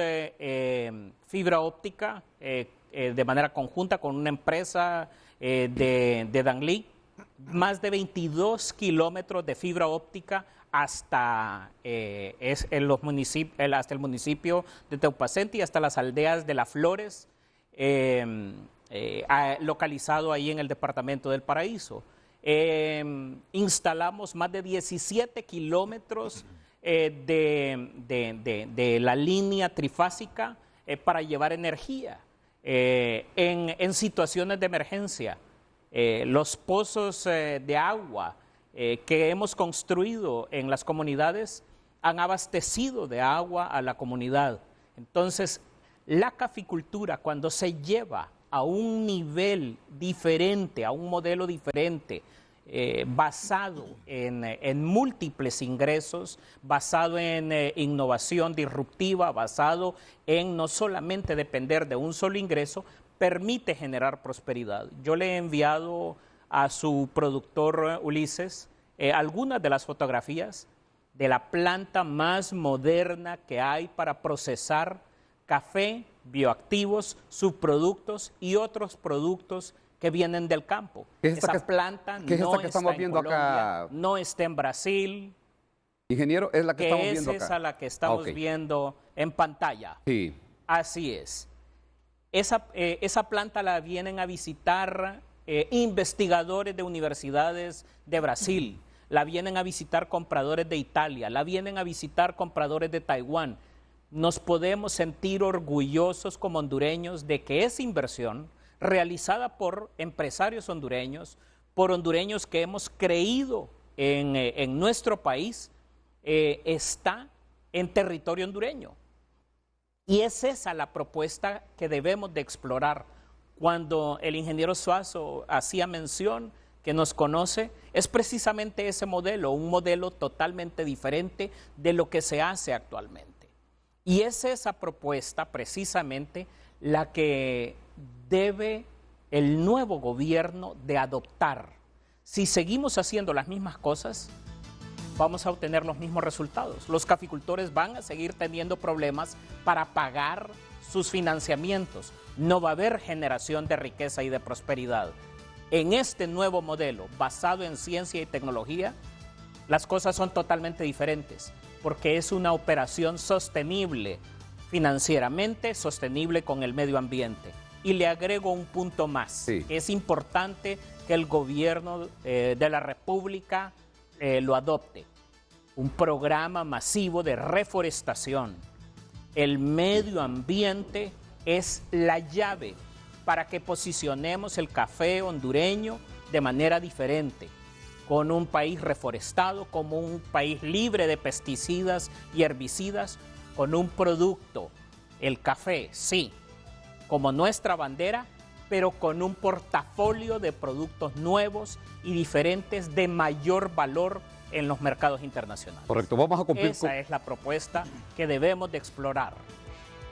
fibra óptica de manera conjunta con una empresa de Danlí, más de 22 kilómetros de fibra óptica hasta el municipio de Teupacenti y hasta las aldeas de Las Flores, localizado ahí en el departamento del Paraíso. Instalamos más de 17 kilómetros de la línea trifásica para llevar energía en situaciones de emergencia. Los pozos de agua que hemos construido en las comunidades han abastecido de agua a la comunidad. Entonces, la caficultura, cuando se lleva a un nivel diferente, a un modelo diferente, basado en múltiples ingresos, basado en innovación disruptiva, basado en no solamente depender de un solo ingreso, permite generar prosperidad. Yo le he enviado a su productor Ulises algunas de las fotografías de la planta más moderna que hay para procesar café, bioactivos, subproductos y otros productos que vienen del campo. Esa planta no está en Colombia, no está en Brasil. Ingeniero, es la que estamos viendo acá. Es esa la que estamos viendo en pantalla. Sí. Así es. Esa planta la vienen a visitar investigadores de universidades de Brasil, la vienen a visitar compradores de Italia, la vienen a visitar compradores de Taiwán. Nos podemos sentir orgullosos como hondureños de que esa inversión realizada por empresarios hondureños, por hondureños que hemos creído en nuestro país, está en territorio hondureño. Y es esa la propuesta que debemos de explorar. Cuando el ingeniero Suazo hacía mención que nos conoce, es precisamente ese modelo, un modelo totalmente diferente de lo que se hace actualmente. Y es esa propuesta precisamente la que debe el nuevo gobierno de adoptar. Si seguimos haciendo las mismas cosas, vamos a obtener los mismos resultados. Los caficultores van a seguir teniendo problemas para pagar sus financiamientos. No va a haber generación de riqueza y de prosperidad. En este nuevo modelo, basado en ciencia y tecnología, las cosas son totalmente diferentes, porque es una operación sostenible, financieramente sostenible con el medio ambiente. Y le agrego un punto más. Sí. Es importante que el gobierno de la República lo adopte. Un programa masivo de reforestación. El medio ambiente es la llave para que posicionemos el café hondureño de manera diferente, con un país reforestado, como un país libre de pesticidas y herbicidas, con un producto, el café, sí, como nuestra bandera, pero con un portafolio de productos nuevos y diferentes de mayor valor en los mercados internacionales. Correcto, vamos a cumplir. Esa es la propuesta que debemos de explorar.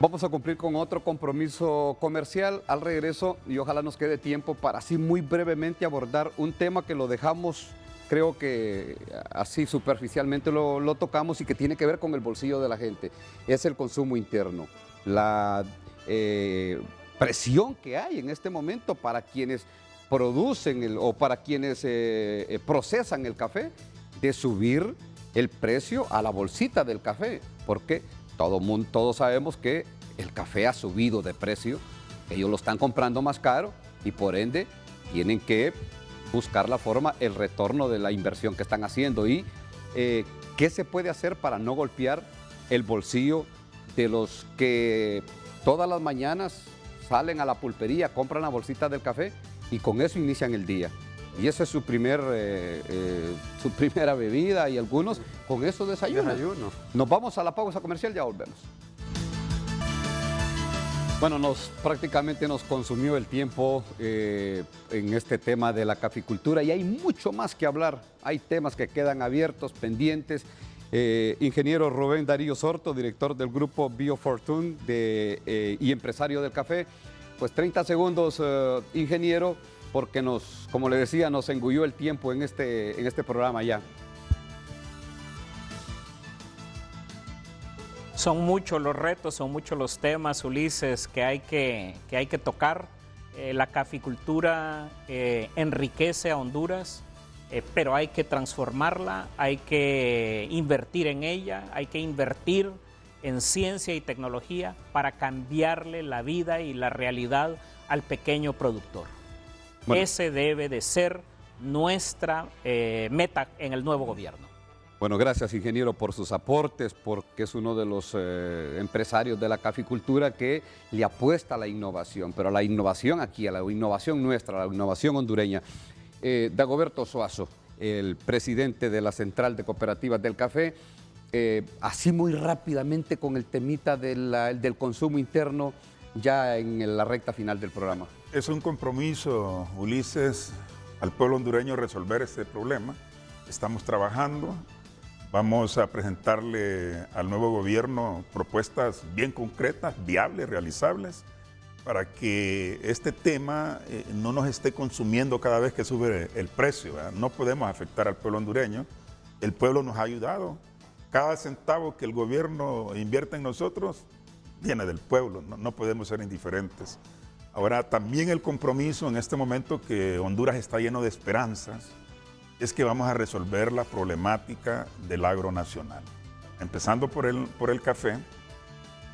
Vamos a cumplir con otro compromiso comercial al regreso y ojalá nos quede tiempo para así muy brevemente abordar un tema que lo dejamos, creo que así superficialmente lo tocamos y que tiene que ver con el bolsillo de la gente. Es el consumo interno, la presión que hay en este momento para quienes producen o para quienes procesan el café, de subir el precio a la bolsita del café, porque todos sabemos que el café ha subido de precio, ellos lo están comprando más caro y por ende tienen que buscar la forma, el retorno de la inversión que están haciendo. Y ¿qué se puede hacer para no golpear el bolsillo de los que todas las mañanas salen a la pulpería, compran la bolsita del café y con eso inician el día? Y esa es su primera bebida y algunos con eso desayunan. Nos vamos a la pausa comercial, ya volvemos. Bueno, prácticamente nos consumió el tiempo en este tema de la caficultura y hay mucho más que hablar. Hay temas que quedan abiertos, pendientes. Ingeniero Rubén Darío Sorto, director del grupo BioFortune y empresario del café. Pues 30 segundos, ingeniero, porque como le decía, nos engulló el tiempo en este programa ya. Son muchos los retos, son muchos los temas, Ulises, que hay que tocar. La caficultura enriquece a Honduras, pero hay que transformarla, hay que invertir en ella, hay que invertir en ciencia y tecnología para cambiarle la vida y la realidad al pequeño productor. Bueno. Ese debe de ser nuestra meta en el nuevo gobierno. Bueno, gracias, ingeniero, por sus aportes, porque es uno de los empresarios de la caficultura que le apuesta a la innovación, pero a la innovación aquí, a la innovación nuestra, a la innovación hondureña. Dagoberto Suazo, el presidente de la Central de Cooperativas del Café, así muy rápidamente con el temita del consumo interno, ya en la recta final del programa. Es un compromiso, Ulises, al pueblo hondureño resolver este problema. Estamos trabajando. Vamos a presentarle al nuevo gobierno propuestas bien concretas, viables, realizables, para que este tema no nos esté consumiendo cada vez que sube el precio, ¿verdad? No podemos afectar al pueblo hondureño. El pueblo nos ha ayudado. Cada centavo que el gobierno invierte en nosotros viene del pueblo. No podemos ser indiferentes. Ahora, también el compromiso en este momento que Honduras está lleno de esperanzas, es que vamos a resolver la problemática del agro nacional. Empezando por el café,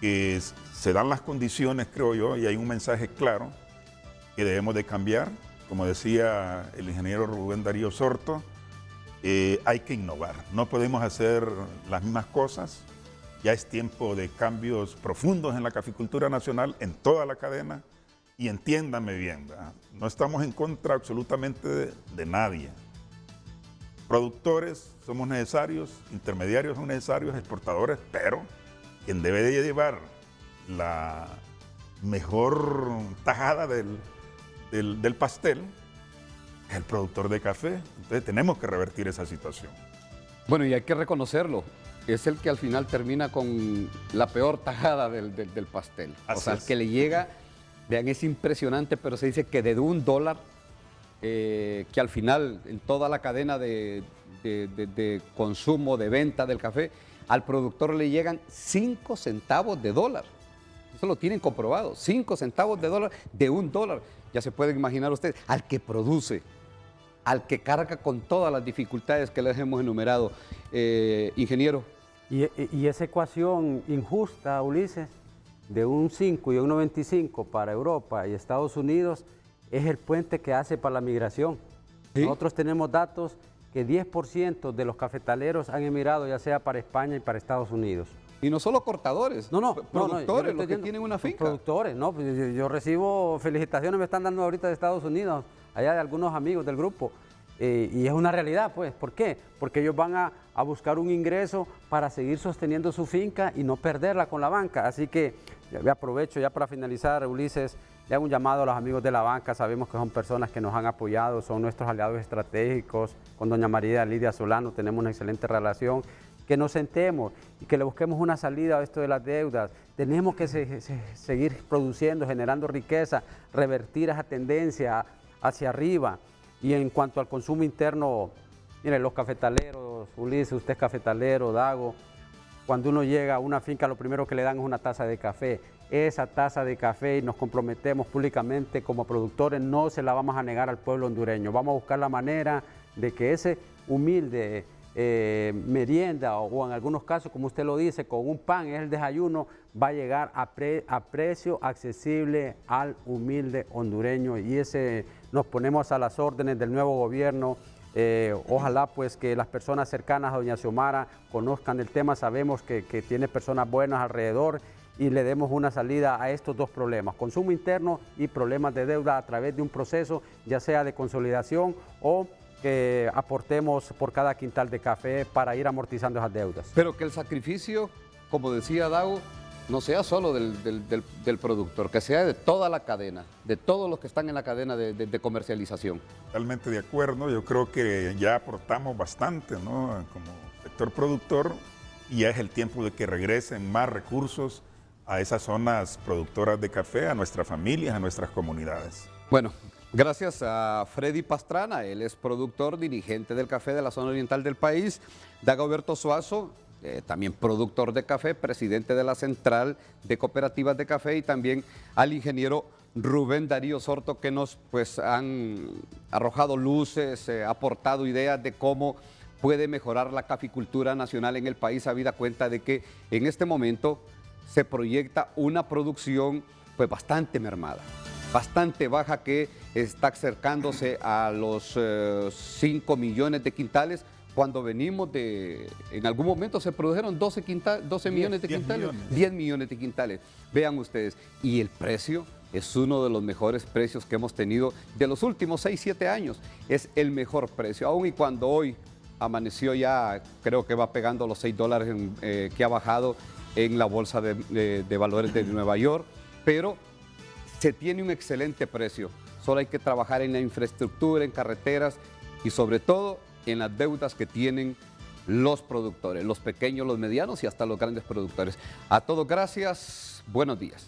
que se dan las condiciones, creo yo, y hay un mensaje claro que debemos de cambiar. como decía el ingeniero Rubén Darío Sorto, hay que innovar. No podemos hacer las mismas cosas. Ya es tiempo de cambios profundos en la caficultura nacional, en toda la cadena. Y entiéndame bien, ¿verdad? No estamos en contra absolutamente de nadie. Productores somos necesarios, intermediarios son necesarios, exportadores, pero quien debe de llevar la mejor tajada del pastel es el productor de café. Entonces tenemos que revertir esa situación. Bueno, y hay que reconocerlo, es el que al final termina con la peor tajada del pastel. Así o sea, es. el que le llega, vean, es impresionante, pero se dice que de $1, que al final en toda la cadena de consumo, de venta del café, al productor le llegan 5 centavos de dólar. Eso lo tienen comprobado, 5 centavos de dólar de $1. Ya se pueden imaginar ustedes, al que produce, al que carga con todas las dificultades que les hemos enumerado. Ingeniero. Y esa ecuación injusta, Ulises, de un 5 y un 95 para Europa y Estados Unidos, es el puente que hace para la migración. ¿Sí? Nosotros tenemos datos que 10% de los cafetaleros han emigrado ya sea para España y para Estados Unidos. Y no solo cortadores, productores, yo los que entiendo, tienen una finca. Productores, no, pues yo recibo felicitaciones, me están dando ahorita de Estados Unidos, allá de algunos amigos del grupo. Y es una realidad, pues. ¿Por qué? Porque ellos van a buscar un ingreso para seguir sosteniendo su finca y no perderla con la banca. Así que aprovecho ya para finalizar, Ulises, le hago un llamado a los amigos de la banca. Sabemos que son personas que nos han apoyado, son nuestros aliados estratégicos. Con doña María Lidia Solano tenemos una excelente relación. Que nos sentemos y que le busquemos una salida a esto de las deudas. Tenemos que seguir produciendo, generando riqueza, revertir esa tendencia hacia arriba. Y en cuanto al consumo interno, miren, los cafetaleros, Ulises, usted es cafetalero, Dago, cuando uno llega a una finca, lo primero que le dan es una taza de café. Esa taza de café, y nos comprometemos públicamente como productores, no se la vamos a negar al pueblo hondureño. Vamos a buscar la manera de que ese humilde merienda o en algunos casos, como usted lo dice, con un pan, es el desayuno, va a llegar a precio accesible al humilde hondureño, y ese nos ponemos a las órdenes del nuevo gobierno. Ojalá pues que las personas cercanas a doña Xiomara conozcan el tema, sabemos que tiene personas buenas alrededor, y le demos una salida a estos dos problemas, consumo interno y problemas de deuda, a través de un proceso ya sea de consolidación o que aportemos por cada quintal de café para ir amortizando esas deudas. Pero que el sacrificio, como decía Dago, no sea solo del productor, que sea de toda la cadena, de todos los que están en la cadena de comercialización. Totalmente de acuerdo, yo creo que ya aportamos bastante, ¿no?, como sector productor, y ya es el tiempo de que regresen más recursos a esas zonas productoras de café, a nuestras familias, a nuestras comunidades. Bueno, gracias a Freddy Pastrana, él es productor, dirigente del café de la zona oriental del país. Dagoberto Suazo, también productor de café, presidente de la Central de Cooperativas de Café, y también al ingeniero Rubén Darío Sorto, que nos han arrojado luces, aportado ideas de cómo puede mejorar la caficultura nacional en el país, habida cuenta de que en este momento se proyecta una producción pues bastante mermada, bastante baja, que está acercándose a los 5 millones de quintales, cuando venimos en algún momento se produjeron 12 millones de quintales, 10 millones de quintales. Vean ustedes, y el precio es uno de los mejores precios que hemos tenido de los últimos 6, 7 años. Es el mejor precio, aun y cuando hoy amaneció ya, creo que va pegando los $6 que ha bajado en la bolsa de valores de Nueva York, pero se tiene un excelente precio. Solo hay que trabajar en la infraestructura, en carreteras y sobre todo en las deudas que tienen los productores, los pequeños, los medianos y hasta los grandes productores. A todos gracias, buenos días.